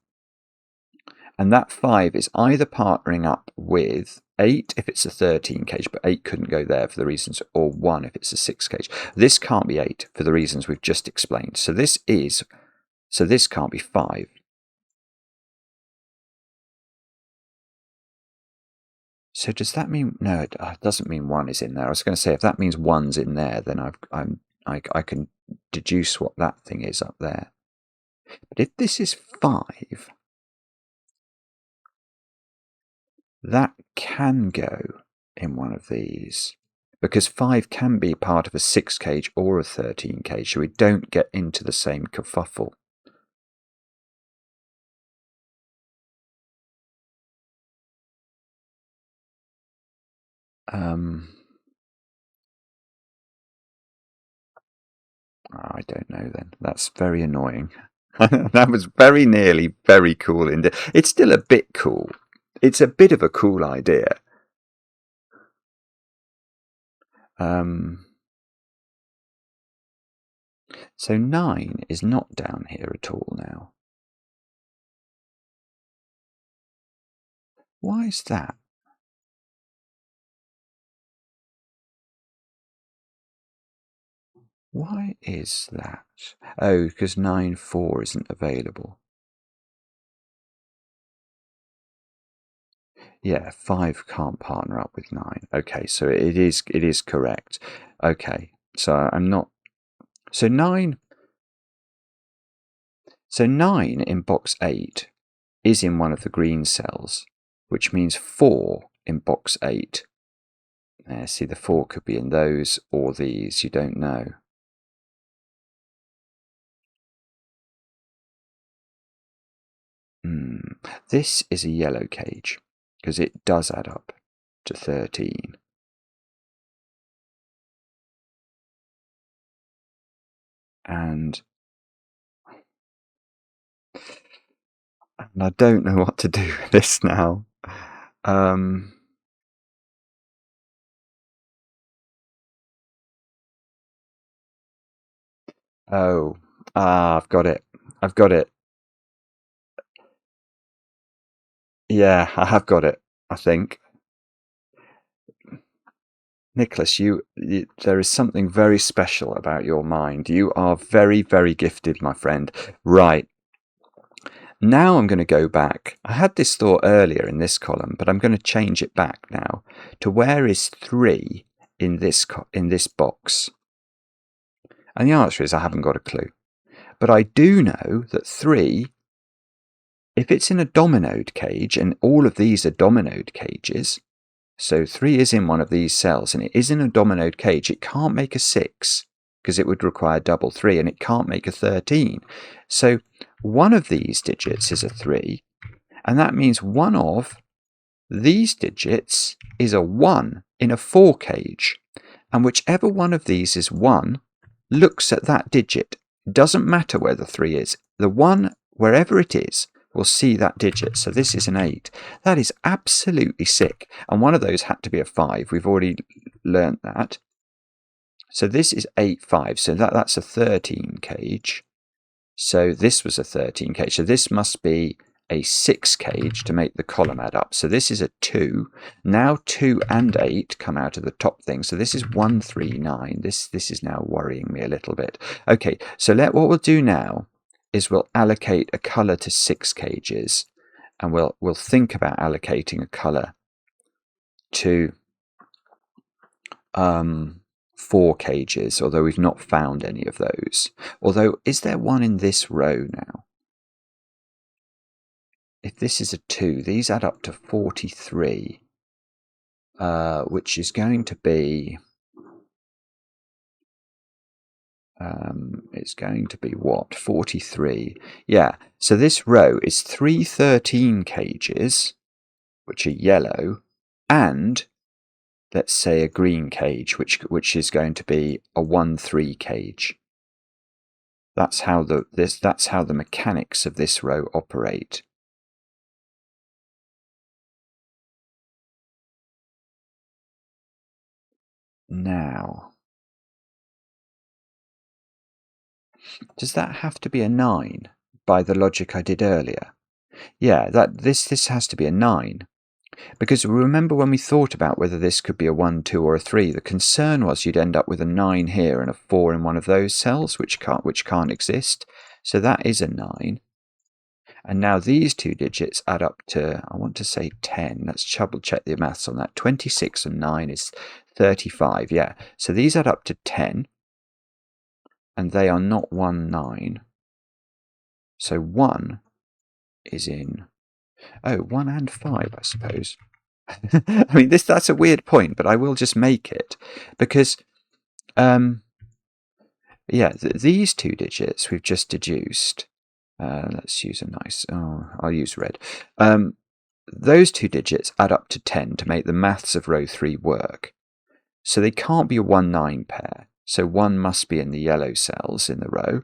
and that 5 is either partnering up with 8 if it's a 13 cage, but 8 couldn't go there for the reasons, or 1 if it's a 6 cage. This can't be 8 for the reasons we've just explained. So this can't be 5. So does that mean... No, it doesn't mean 1 is in there. I was going to say, if that means 1's in there, then I can deduce what that thing is up there. But if this is 5, that can go in one of these, because 5 can be part of a 6 cage or a 13 cage, so we don't get into the same kerfuffle. I don't know then. That's very annoying. That was very nearly very cool. It's still a bit cool. It's a bit of a cool idea. So 9 is not down here at all now. Why is that? Why is that? Oh, because 9-4 isn't available. Yeah, 5 can't partner up with 9. Okay, so it is correct. Okay, so I'm not... So 9 in box 8 is in one of the green cells, which means 4 in box 8. See, the 4 could be in those or these, you don't know. This is a yellow cage, because it does add up to 13. And I don't know what to do with this now. I've got it. I've got it. Yeah, I have got it, I think. Nicholas, there is something very special about your mind. You are very, very gifted, my friend. Right. Now I'm going to go back. I had this thought earlier in this column, but I'm going to change it back now to where is 3 in this box? And the answer is I haven't got a clue. But I do know that 3, if it's in a dominoed cage, and all of these are dominoed cages, so 3 is in one of these cells and it is in a dominoed cage, it can't make a 6 because it would require double 3, and it can't make a 13. So one of these digits is a 3, and that means one of these digits is a 1 in a 4 cage. And whichever one of these is 1 looks at that digit. It doesn't matter where the 3 is. The 1, wherever it is, will see that digit. So this is an 8. That is absolutely sick. And one of those had to be a 5. We've already learnt that. So this is 8, 5. So that's a 13 cage. So this was a 13 cage. So this must be a 6 cage to make the column add up. So this is a 2. Now 2 and 8 come out of the top thing. So this is 1, 3, 9. This is now worrying me a little bit. Okay, so what we'll do now is we'll allocate a color to 6 cages, and we'll think about allocating a color to 4 cages, although we've not found any of those. Although, is there one in this row now? If this is a 2, these add up to 43, which is going to be... it's going to be what? 43. Yeah, so this row is 3 13 cages, which are yellow, and let's say a green cage, which is going to be a 1 3 cage. That's how the mechanics of this row operate. Now, does that have to be a 9 by the logic I did earlier? Yeah, this has to be a 9. Because remember when we thought about whether this could be a 1, 2 or a 3, the concern was you'd end up with a 9 here and a 4 in one of those cells, which can't exist. So that is a 9. And now these 2 digits add up to, I want to say 10. Let's double check the maths on that. 26 and 9 is 35, yeah. So these add up to 10, and they are not 1, 9. So 1 is in, 1 and 5, I suppose. I mean, that's a weird point, but I will just make it. Because, these 2 digits we've just deduced. Let's use a nice... I'll use red. Those 2 digits add up to 10 to make the maths of row 3 work. So they can't be a 1, 9 pair. So 1 must be in the yellow cells in the row.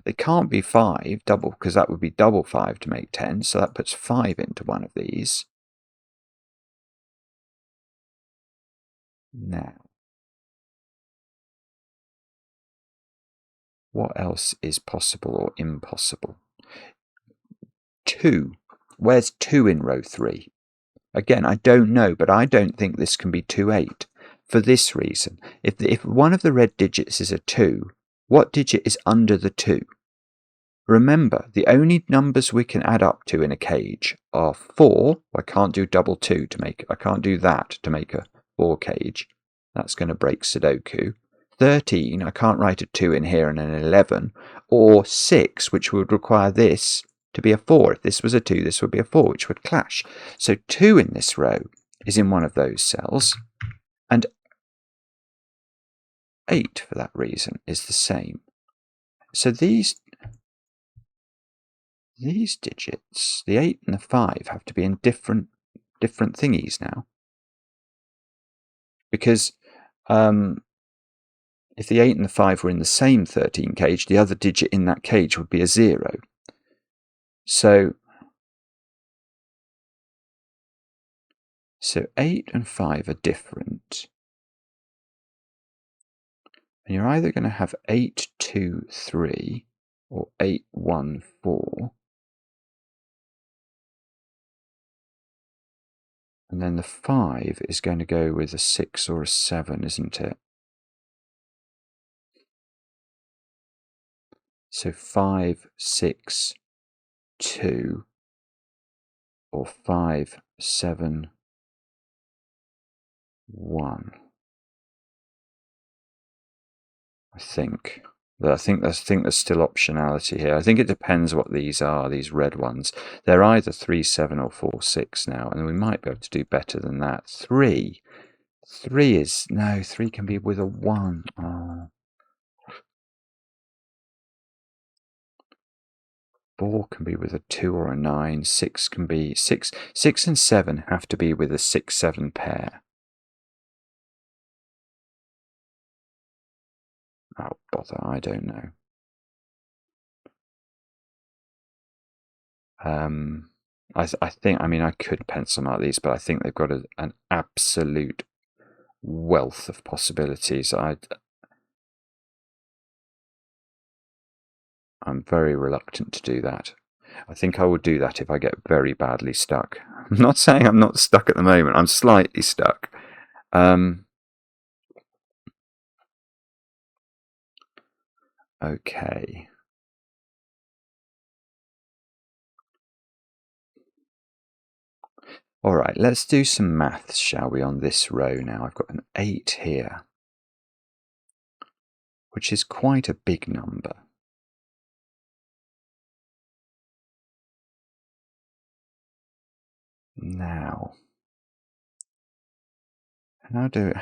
They can't be 5, double, because that would be double 5 to make 10. So that puts 5 into one of these. Now, what else is possible or impossible? 2. Where's 2 in row 3? Again, I don't know, but I don't think this can be 2, 8. For this reason, if one of the red digits is a 2, what digit is under the 2? Remember, the only numbers we can add up to in a cage are 4. I can't do double 2 to make... I can't do that to make a 4 cage. That's going to break Sudoku. 13, I can't write a 2 in here and an 11. Or 6, which would require this to be a 4. If this was a 2, this would be a 4, which would clash. So 2 in this row is in one of those cells. And 8, for that reason, is the same. So these digits, the 8 and the 5, have to be in different thingies now. Because if the 8 and the 5 were in the same 13 cage, the other digit in that cage would be a 0. So 8 and 5 are different. And you're either going to have 8, 2, 3 or 8, 1, 4. And then the 5 is going to go with a 6 or a 7, isn't it? So 5, 6, 2 or 5, 7, 1. I think there's still optionality here. I think it depends what these are, these red ones. They're either 3, 7 or 4, 6 now, and we might be able to do better than that. 3 can be with a 1. Oh. 4 can be with a 2 or a 9. 6 can be 6 and 7 have to be with a 6, 7 pair. Oh, bother, I don't know. I think, I mean, I could pencil mark these, but I think they've got an absolute wealth of possibilities. I'm very reluctant to do that. I think I will do that if I get very badly stuck. I'm not saying I'm not stuck at the moment. I'm slightly stuck. Okay. All right, let's do some maths, shall we, on this row now. I've got an 8 here, which is quite a big number. Now, how do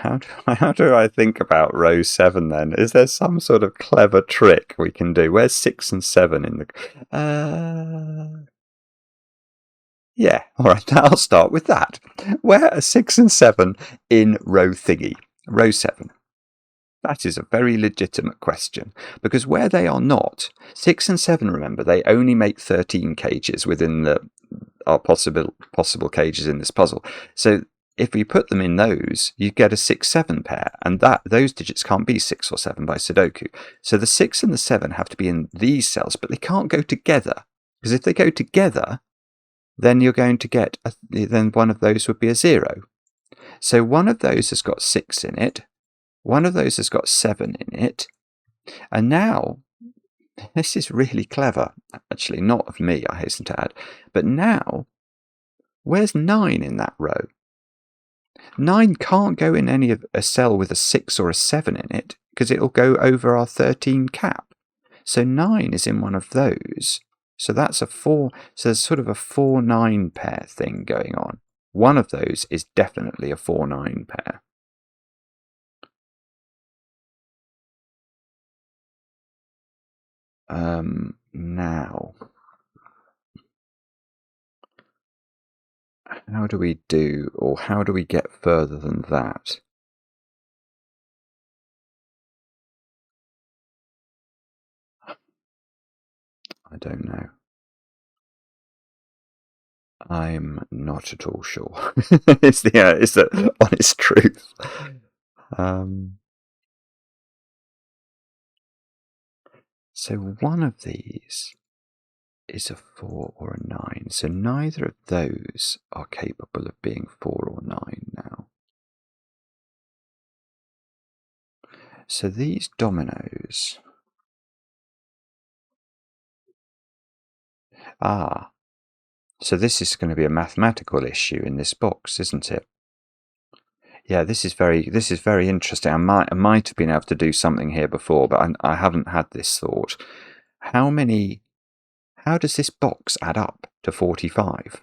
I think about row 7 then? Is there some sort of clever trick we can do? Where's 6 and 7 in the... Yeah, all right, I'll start with that. Where are 6 and 7 in row thingy? Row 7. That is a very legitimate question, because where they are not, 6 and 7, remember, they only make 13 cages within our possible cages in this puzzle. So if we put them in those, you get a 6, 7 pair, and those digits can't be 6 or 7 by Sudoku. So the 6 and the 7 have to be in these cells, but they can't go together, because if they go together, then you're going to get, then one of those would be a 0. So one of those has got 6 in it, one of those has got 7 in it, and now, this is really clever, actually, not of me, I hasten to add, but now, where's 9 in that row? 9 can't go in a cell with a 6 or a 7 in it, because it'll go over our 13 cap. So 9 is in one of those. So that's a 4, so there's sort of a 4-9 pair thing going on. One of those is definitely a 4-9 pair. Now, how do we do, or how do we get further than that? I don't know. I'm not at all sure. It's the honest truth. So one of these is a 4 or a 9. So neither of those are capable of being 4 or 9 now. So these dominoes... so this is going to be a mathematical issue in this box, isn't it? Yeah, this is very interesting. I might have been able to do something here before, but I haven't had this thought. How does this box add up to 45?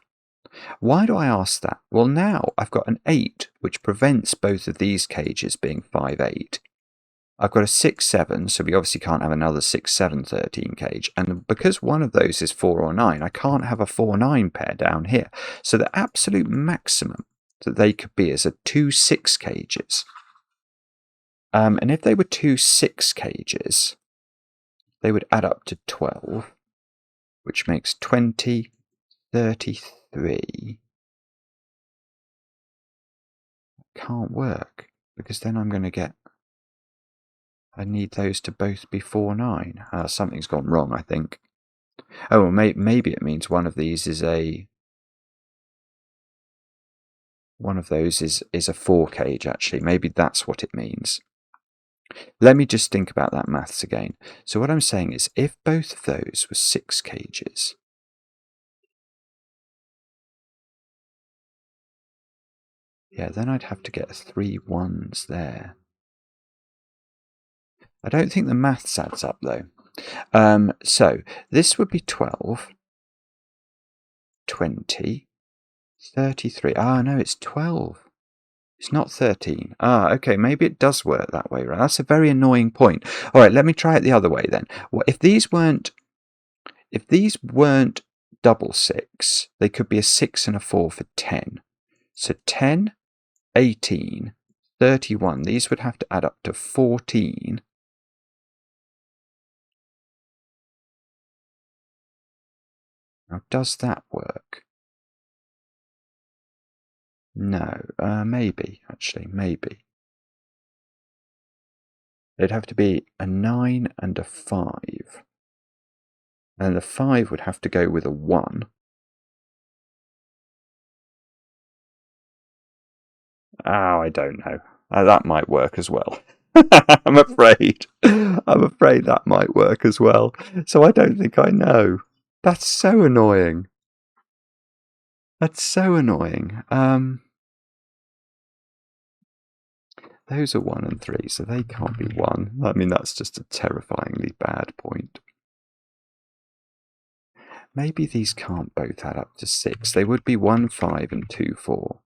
Why do I ask that? Well, now I've got an 8, which prevents both of these cages being 5, 8. I've got a 6, 7, so we obviously can't have another 6, 7, 13 cage. And because one of those is 4 or 9, I can't have a 4, 9 pair down here. So the absolute maximum that they could be is a 2, 6 cages. And if they were two 6 cages, they would add up to 12, which makes 20, 33. Can't work, because then I'm going to get... I need those to both be 4, 9. Something's gone wrong, I think. Oh, well, maybe it means one of these is a... One of those is a 4 cage, actually. Maybe that's what it means. Let me just think about that maths again. So what I'm saying is, if both of those were 6 cages, yeah, then I'd have to get 3 1s there. I don't think the maths adds up, though. So this would be 12, 20, 33. No, it's 12. It's not 13. Okay, maybe it does work that way, right? That's a very annoying point. All right, let me try it the other way then. Well, if these weren't double 6, they could be a 6 and a 4 for 10. So 10, 18, 31. These would have to add up to 14. Now, does that work? No, maybe, actually, maybe. It'd have to be a 9 and a 5. And the 5 would have to go with a 1. I don't know. That might work as well. I'm afraid. That might work as well. So I don't think I know. That's so annoying. That's so annoying. Those are 1 and 3, so they can't be 1. I mean, that's just a terrifyingly bad point. Maybe these can't both add up to 6. They would be 1, 5 and 2, 4.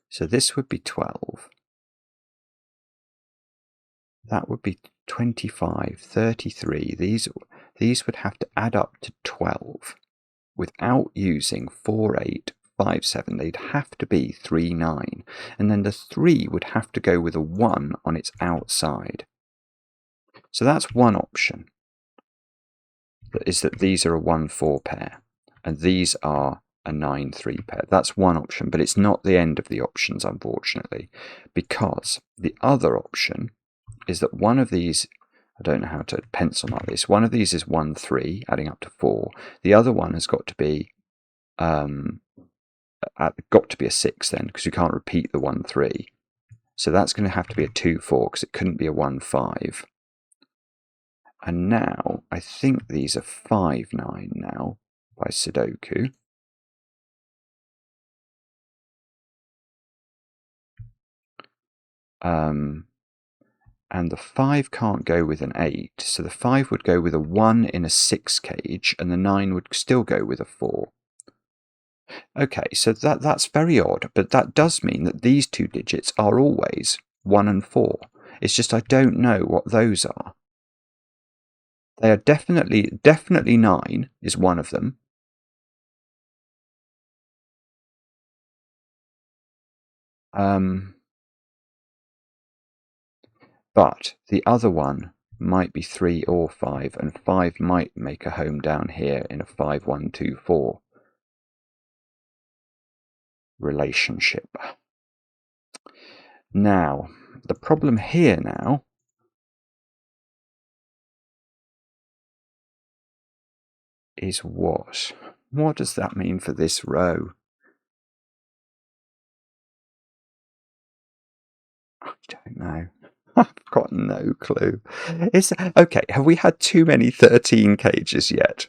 So this would be 12. That would be 25, 33. These would have to add up to 12 without using 4, 8, 5, 7. They'd have to be 3, 9. And then the 3 would have to go with a 1 on its outside. So that's one option. Is that these are a 1, 4 pair. And these are a 9, 3 pair. That's one option, but it's not the end of the options, unfortunately. Because the other option is that one of these, I don't know how to pencil mark this, one of these is 1, 3, adding up to 4. The other one has got to be a 6 then, because you can't repeat the 1, 3. So that's going to have to be a 2, 4, because it couldn't be a 1, 5. And now, I think these are 5, 9 now, by Sudoku. And the 5 can't go with an 8, so the 5 would go with a 1 in a 6 cage, and the 9 would still go with a 4. Okay, so that's very odd, but that does mean that these two digits are always 1 and 4. It's just I don't know what those are. They are definitely 9 is one of them. But the other one might be 3 or 5, and 5 might make a home down here in a 5, 1, 2, 4 relationship. Now, the problem here now is what? What does that mean for this row? I don't know. I've got no clue. Okay, have we had too many 13 cages yet?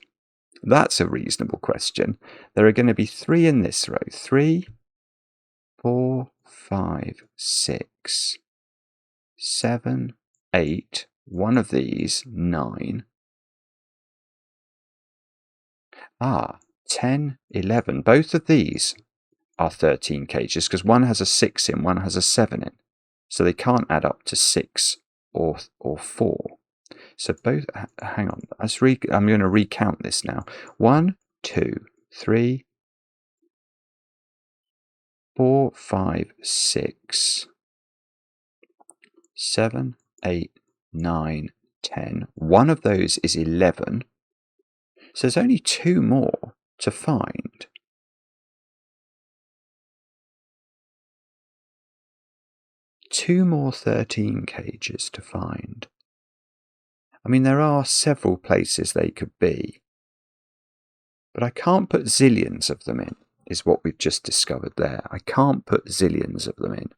That's a reasonable question. There are going to be 3 in this row. 3, 4, 5, 6, 7, 8. One of these, 9. 10, 11. Both of these are 13 cages because one has a 6 in, one has a 7 in. So they can't add up to 6 or 4. So both, hang on, I'm going to recount this now. 1, 2, 3, 4, 5, 6, 7, 8, 9, 10. One of those is 11. So there's only 2 more to find. Two more 13 cages to find. I mean, there are several places they could be, but I can't put zillions of them in, is what we've just discovered there. I can't put zillions of them in.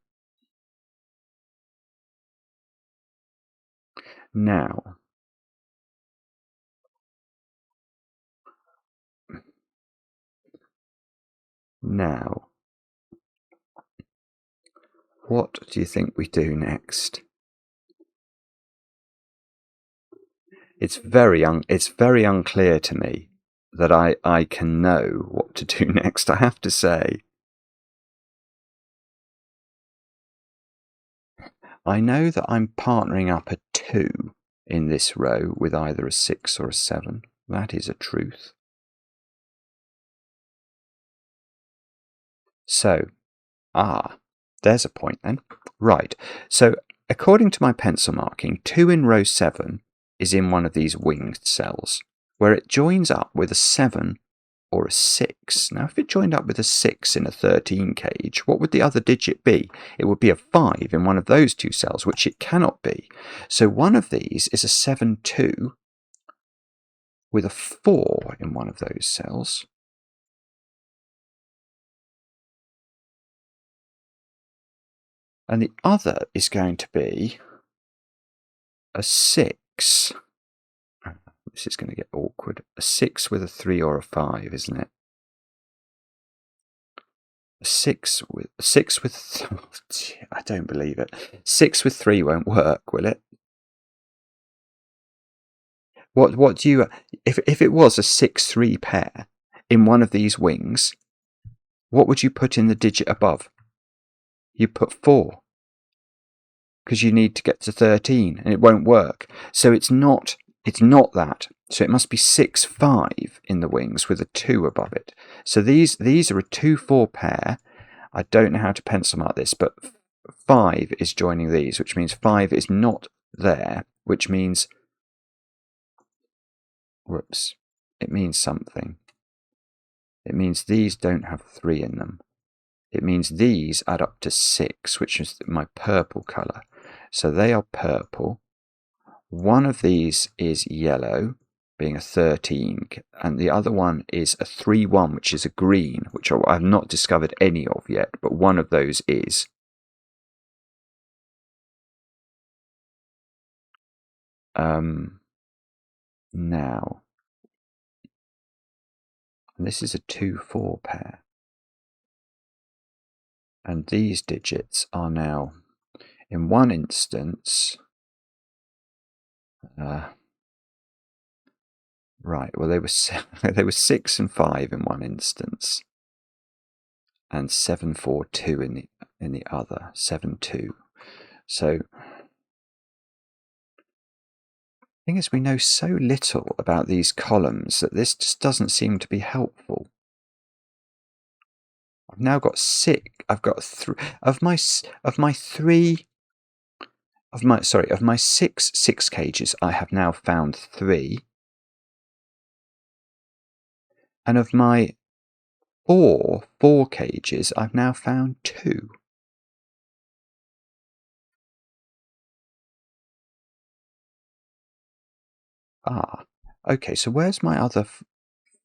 Now, what do you think we do next? It's very unclear to me that I can know what to do next, I have to say. I know that I'm partnering up a 2 in this row with either a 6 or a 7. That is a truth. So, there's a point then. Right, so according to my pencil marking, 2 in row 7 is in one of these winged cells, where it joins up with a 7 or a 6. Now, if it joined up with a 6 in a 13 cage, what would the other digit be? It would be a 5 in one of those 2 cells, which it cannot be. So one of these is a 7-2 with a 4 in one of those cells. And the other is going to be a 6. This is going to get awkward. A 6 with a 3 or a 5, isn't it? A 6 with I don't believe it. 6 with 3 won't work, will it? What do you, if it was a 6-3 pair in one of these wings, what would you put in the digit above? You put 4, because you need to get to 13, and it won't work. So it's not that. So it must be 6-5 in the wings with a 2 above it. So these are a 2-4 pair. I don't know how to pencil mark this, but 5 is joining these, which means 5 is not there, which means, whoops, it means something. It means these don't have 3 in them. It means these add up to 6, which is my purple colour. So they are purple. One of these is yellow, being a 13, and the other one is a 3-1, which is a green, which I've not discovered any of yet, but one of those is. Now, this is a 2-4 pair. And these digits are now, in one instance, right, well, they were 6 and 5 in one instance, and 7-4-2 in the other, 7-2. So the thing is, we know so little about these columns that this just doesn't seem to be helpful. I've now got 6. I've got 3 of my 6 cages. I have now found 3, and of my 4 cages, I've now found 2. Okay, so where's my other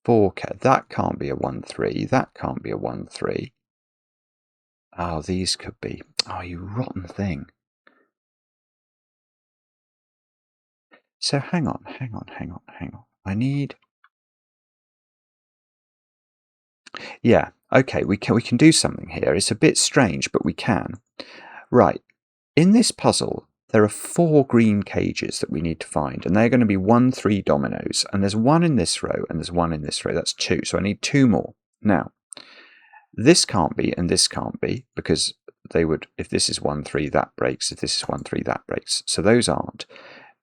4 cage? That can't be a 1-3. That can't be a 1-3. Oh, these could be. Oh, you rotten thing. So hang on. I need. Yeah, okay, we can do something here. It's a bit strange, but we can. Right, in this puzzle, there are 4 green cages that we need to find, and they're going to be 1-3 dominoes, and there's 1 in this row, and there's 1 in this row. That's 2, so I need 2 more. Now, this can't be, and this can't be, because they would, if this is 1-3, that breaks. If this is 1-3, that breaks. So those aren't.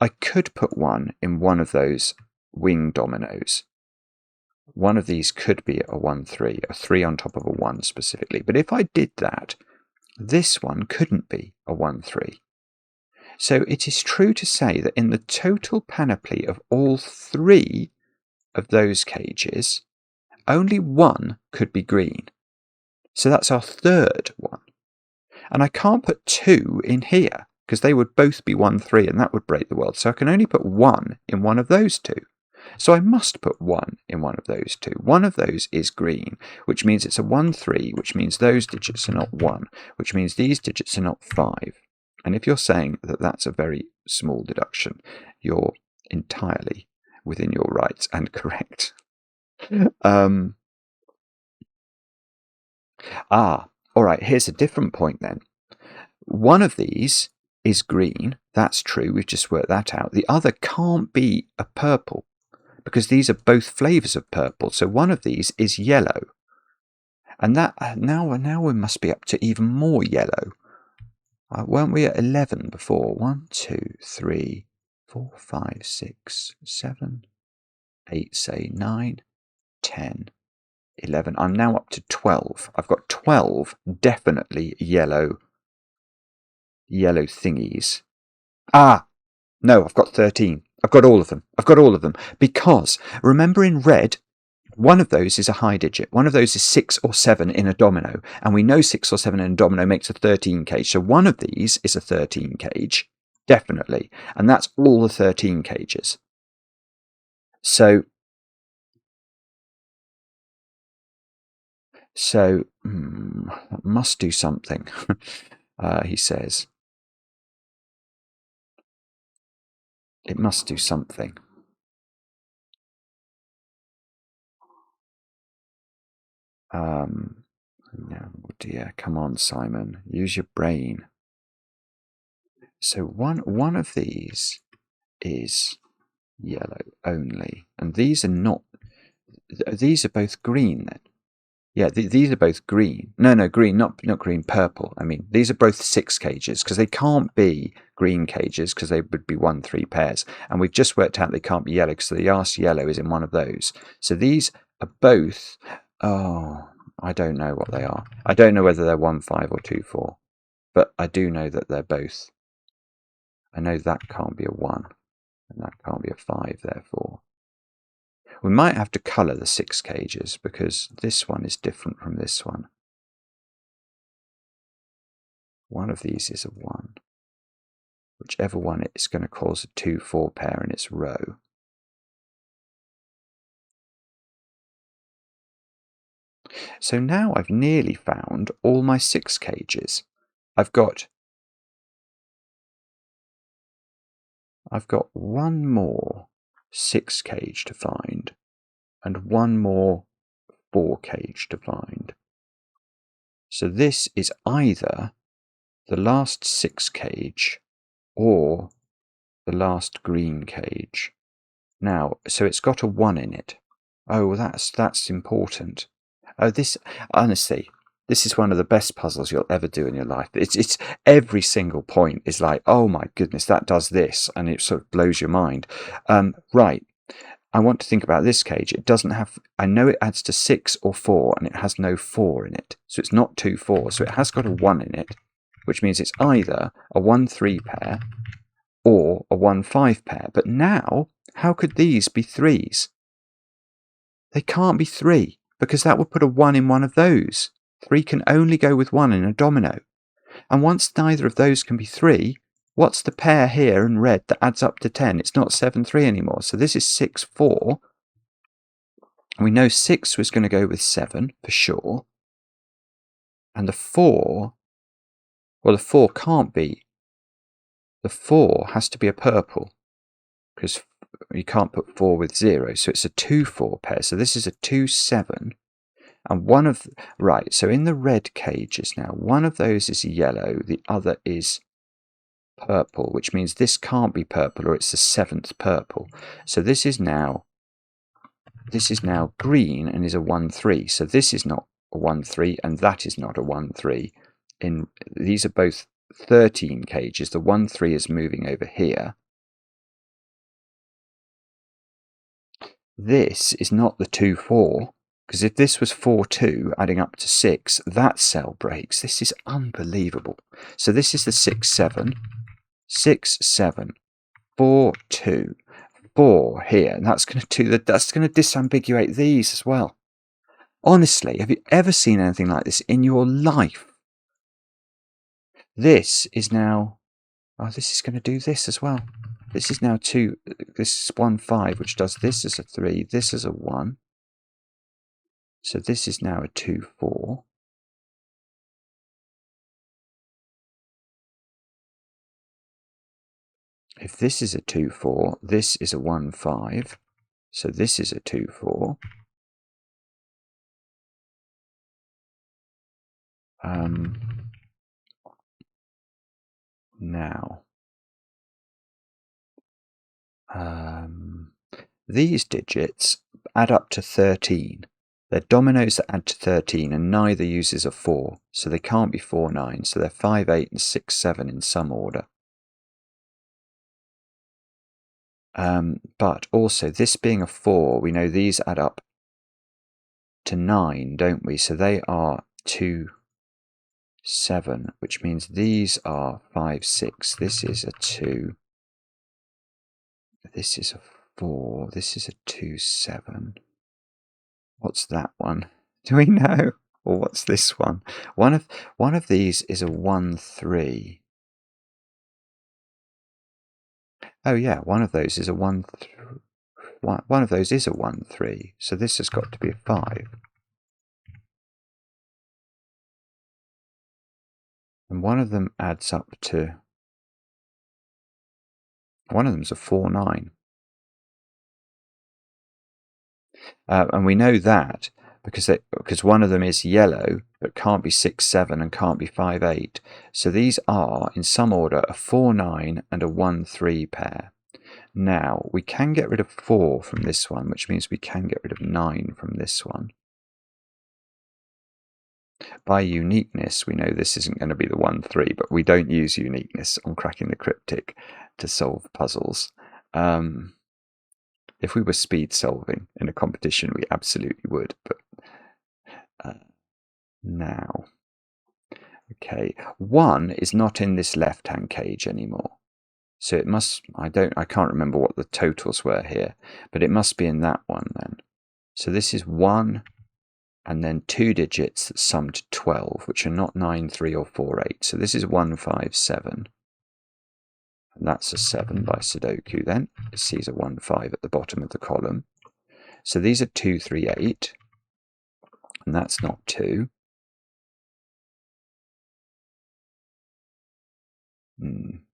I could put 1 in one of those wing dominoes. One of these could be a 1-3, a 3 on top of a 1 specifically. But if I did that, this one couldn't be a 1-3. So it is true to say that in the total panoply of all 3 of those cages, only 1 could be green. So that's our 3rd one. And I can't put 2 in here because they would both be 1, 3, and that would break the world. So I can only put 1 in one of those 2. So I must put 1 in one of those 2. One of those is green, which means it's a 1, 3, which means those digits are not 1, which means these digits are not 5. And if you're saying that that's a very small deduction, you're entirely within your rights and correct. All right, here's a different point then. One of these is green. That's true. We've just worked that out. The other can't be a purple because these are both flavors of purple. So one of these is yellow. And that now we must be up to even more yellow. Weren't we at 11 before? 1, 2, 3, 4, 5, 6, 7, 8, say 9, 10, 11. I'm now up to 12. I've got 12 definitely yellow thingies. No, I've got 13. I've got all of them. Because remember in red, one of those is a high digit. One of those is 6 or 7 in a domino. And we know 6 or 7 in a domino makes a 13 cage. So one of these is a 13 cage, definitely. And that's all the 13 cages. So that must do something, he says. It must do something. No, dear, come on, Simon, use your brain. So one of these is yellow only, and these are not. These are both green then. Yeah, these are both green. No, green, not green, purple. I mean, these are both 6 cages because they can't be green cages because they would be 1, 3 pairs. And we've just worked out they can't be yellow because the arse yellow is in one of those. So these are both. Oh, I don't know what they are. I don't know whether they're 1, 5 or 2, 4. But I do know that they're both. I know that can't be a 1. And that can't be a 5, therefore. We might have to colour the 6 cages because this one is different from this one. One of these is a 1. Whichever one it's going to cause a 2, 4 pair in its row. So now I've nearly found all my 6 cages. I've got one more 6 cage to find and one more 4 cage to find. So this is either the last 6 cage or the last green cage. Now, so it's got a 1 in it. Oh, that's important. Oh, honestly, this is one of the best puzzles you'll ever do in your life. It's every single point is like, oh my goodness, that does this, and it sort of blows your mind. Right, I want to think about this cage. It doesn't have. I know it adds to 6 or 4, and it has no 4 in it, so it's not 2, 4. So it has got a 1 in it, which means it's either a 1, 3 pair or a 1, 5 pair. But now, how could these be 3s? They can't be 3 because that would put a 1 in one of those. 3 can only go with 1 in a domino. And once neither of those can be 3, what's the pair here in red that adds up to 10? It's not 7, 3 anymore. So this is 6, 4. We know 6 was going to go with 7 for sure. And the 4, well, the 4 can't be. The 4 has to be a purple because you can't put 4 with 0. So it's a 2, 4 pair. So this is a 2, 7. And right, so in the red cages now, one of those is yellow, the other is purple, which means this can't be purple or it's the 7th purple. So this is now green and is a 1, 3. So this is not a 1, 3 and that is not a 1, 3. These are both 13 cages. The 1, 3 is moving over here. This is not the 2, 4. Because if this was 4, 2, adding up to 6, that cell breaks. This is unbelievable. So this is the 6, 7. 6, 7, 4, 2, 4 here, and that's going to disambiguate these as well. Honestly, have you ever seen anything like this in your life? This is now, oh, this is going to do this as well. This is now 2, this is 1, 5, which does this as a 3, this as a 1. So this is now a 2, 4. If this is a 2, 4, this is a 1, 5. So this is a 2, 4. Now, these digits add up to 13. They're dominoes that add to 13, and neither uses a 4, so they can't be 4, 9. So they're 5, 8, and 6, 7 in some order. But also, this being a 4, we know these add up to 9, don't we? So they are 2, 7, which means these are 5, 6. This is a 2. This is a 4. This is a 2, 7. What's that one? Do we know? Or what's this one? One of these is a 1, 3. Oh yeah, one of those is a 1, 3. One of those is a 1, 3. So this has got to be a 5. And one of them adds up to, one of them's a 4, 9. And we know that because one of them is yellow, but can't be 6, 7 and can't be 5, 8. So these are, in some order, a 4, 9 and a 1, 3 pair. Now, we can get rid of 4 from this one, which means we can get rid of 9 from this one. By uniqueness, we know this isn't going to be the 1, 3, but we don't use uniqueness on Cracking the Cryptic to solve puzzles. If we were speed solving in a competition, we absolutely would, but now. Okay, 1 is not in this left-hand cage anymore. So it must, I can't remember what the totals were here, but it must be in that one then. So this is 1 and then 2 digits that sum to 12, which are not 9, 3 or 4, 8. So this is 1, 5, 7. And that's a 7 by Sudoku then. It sees a 1, 5 at the bottom of the column. So these are 2, 3, 8. And that's not 2.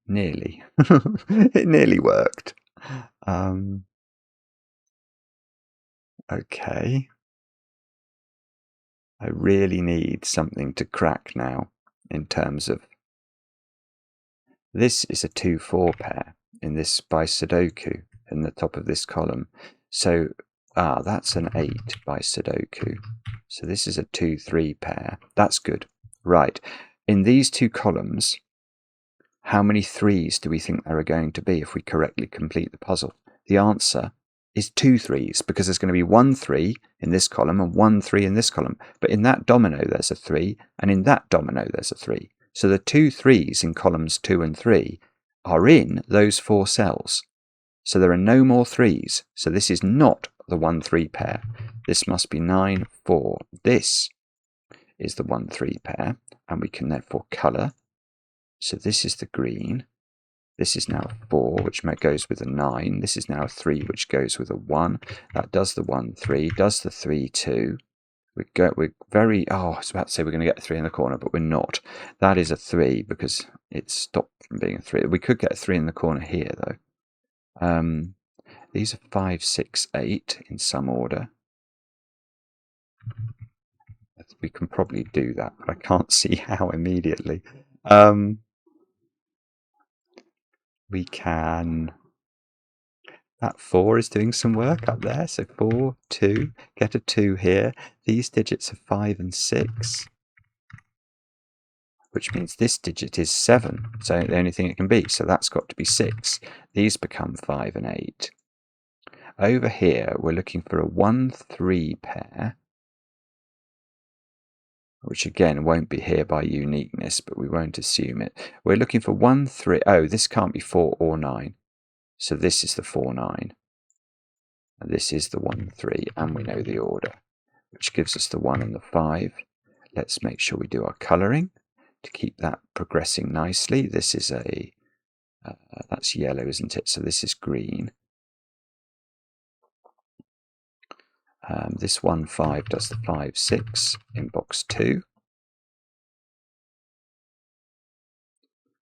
Nearly. It nearly worked. Okay. I really need something to crack now in terms of... This is a 2, 4 pair in this by Sudoku in the top of this column. So, that's an 8 by Sudoku. So this is a 2, 3 pair. That's good. Right. In these two columns, how many 3s do we think there are going to be if we correctly complete the puzzle? The answer is 2 3s, because there's going to be 1 3 in this column and 1 3 in this column. But in that domino, there's a 3, and in that domino, there's a 3. So the 2 3s in columns 2 and 3 are in those 4 cells. So there are no more 3s. So this is not the 1 3 pair. This must be 9 4. This is the 1 3 pair, and we can therefore colour. So this is the green. This is now a 4, which goes with a 9. This is now a 3, which goes with a 1. That does the 1 3, does the 3 2. We're very... Oh, I was about to say we're going to get a 3 in the corner, but we're not. That is a 3 because it stopped from being a 3. We could get a 3 in the corner here, though. These are 5, 6, 8 in some order. We can probably do that, but I can't see how immediately. We can... That 4 is doing some work up there. So 4, 2, get a 2 here. These digits are 5 and 6, which means this digit is 7. So the only thing it can be. So that's got to be 6. These become 5 and 8. Over here, we're looking for a 1 3 pair. which again won't be here by uniqueness, but we won't assume it. We're looking for 1, 3. Oh, this can't be 4 or 9. So this is the 4, 9. And this is the 1, 3, and we know the order, which gives us the 1 and the 5. Let's make sure we do our colouring to keep that progressing nicely. This is a, that's yellow, isn't it? So this is green. This 1, 5 does the 5, 6 in box 2.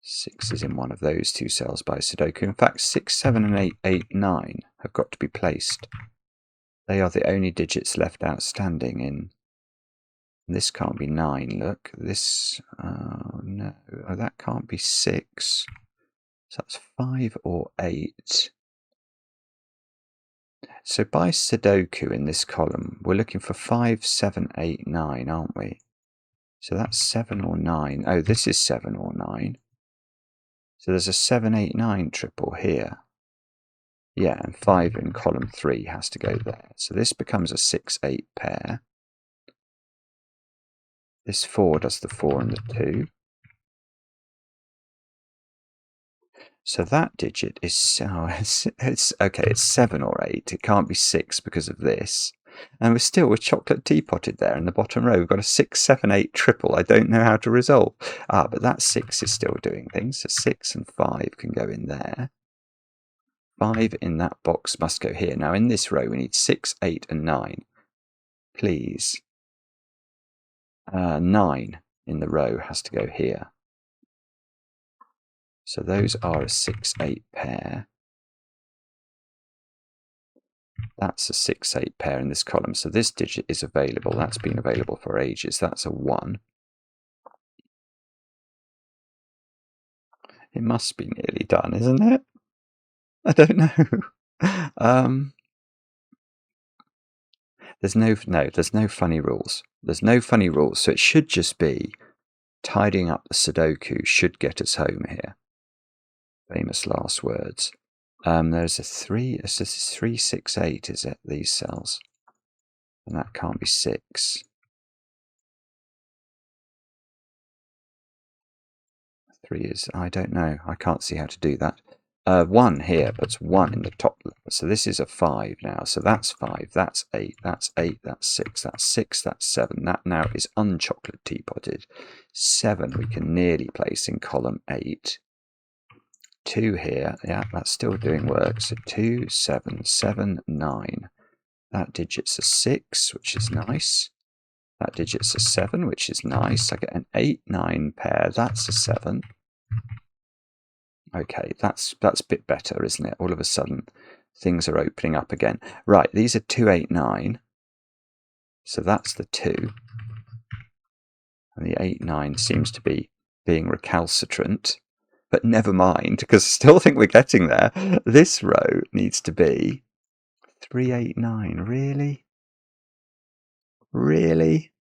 6 is in one of those 2 cells by Sudoku. In fact, 6, 7, and 8, 8, 9 have got to be placed. They are the only digits left outstanding in. This can't be 9, look. This, no, oh, that can't be 6. So that's 5 or 8. So by Sudoku in this column, we're looking for 5, 7, 8, 9, aren't we? So that's 7 or 9. Oh, this is 7 or 9. So there's a 7, 8, 9 triple here. Yeah, and 5 in column 3 has to go there. So this becomes a 6, 8 pair. This 4 does the 4 and the 2. So that digit is, oh, it's okay, it's 7 or 8. It can't be 6 because of this. And we're chocolate teapotted there in the bottom row. We've got a 6, 7, 8 triple. I don't know how to resolve. But that 6 is still doing things. So 6 and 5 can go in there. 5 in that box must go here. Now in this row we need 6, 8 and 9. Please. 9 in the row has to go here. So those are a 6, 8 pair. That's a 6, 8 pair in this column. So this digit is available. That's been available for ages. That's a 1. It must be nearly done, isn't it? I don't know. There's no funny rules. There's no funny rules. So it should just be tidying up the Sudoku should get us home here. Famous last words. There's a 3. This is 3, 6, 8, is it? These cells. And that can't be 6. 3 is, I don't know. I can't see how to do that. 1 here puts 1 in the top level. So this is a 5 now. So that's 5, that's 8, that's 8, that's 6, that's 6, that's 7. That now is unchocolate teapotted. 7 we can nearly place in column 8. 2 here, yeah, that's still doing work. So 2, 7, 7, 9. That digit's a 6, which is nice. That digit's a 7, which is nice. I get an 8, 9 pair. That's a 7. Okay, that's a bit better, isn't it? All of a sudden, things are opening up again. Right, these are 2, 8, 9. So that's the 2. And the 8, 9 seems to be being recalcitrant. But never mind, because I still think we're getting there. This row needs to be 3, 8, 9. Really? Really?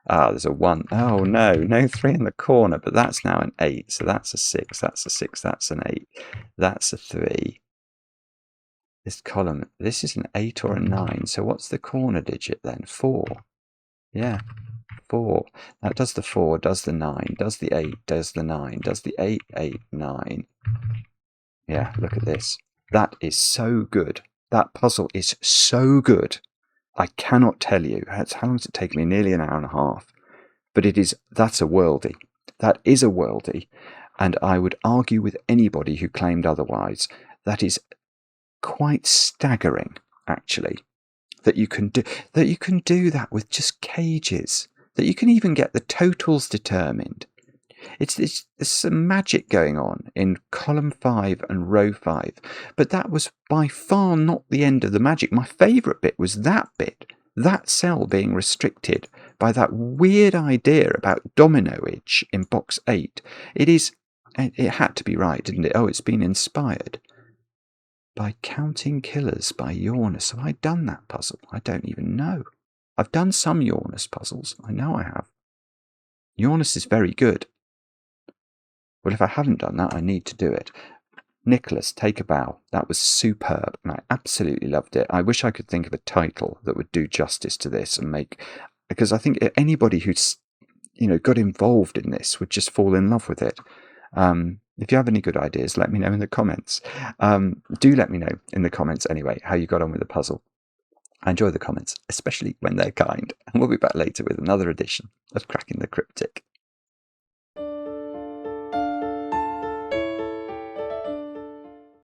There's a 1. Oh, no 3 in the corner, but that's now an 8. So that's a 6, that's a 6, that's an 8. That's a 3. This column, this is an 8 or a 9. So what's the corner digit then? 4. Yeah, 4. That does the 4, does the 9, does the 8, does the 9, does the 8, 8, 9. Yeah, look at this. That is so good. That puzzle is so good. I cannot tell you. How long does it take me? Nearly an hour and a half. But that's a worldie. That is a worldie. And I would argue with anybody who claimed otherwise. That is quite staggering, actually. That you can do that with just cages. That you can even get the totals determined. There's some magic going on in column 5 and row 5. But that was by far not the end of the magic. My favourite bit was that bit. That cell being restricted by that weird idea about dominoage in box 8. It had to be right, didn't it? Oh, it's been inspired by Counting Killers by Yornus. So I've done that puzzle. I don't even know. I've done some Yornus puzzles. I know I have. Yornus is very good. Well, if I haven't done that, I need to do it. Nicolas, take a bow. That was superb, and I absolutely loved it. I wish I could think of a title that would do justice to this and because I think anybody who got involved in this would just fall in love with it. If you have any good ideas, let me know in the comments. Do let me know in the comments anyway how you got on with the puzzle. I enjoy the comments, especially when they're kind. And we'll be back later with another edition of Cracking the Cryptic.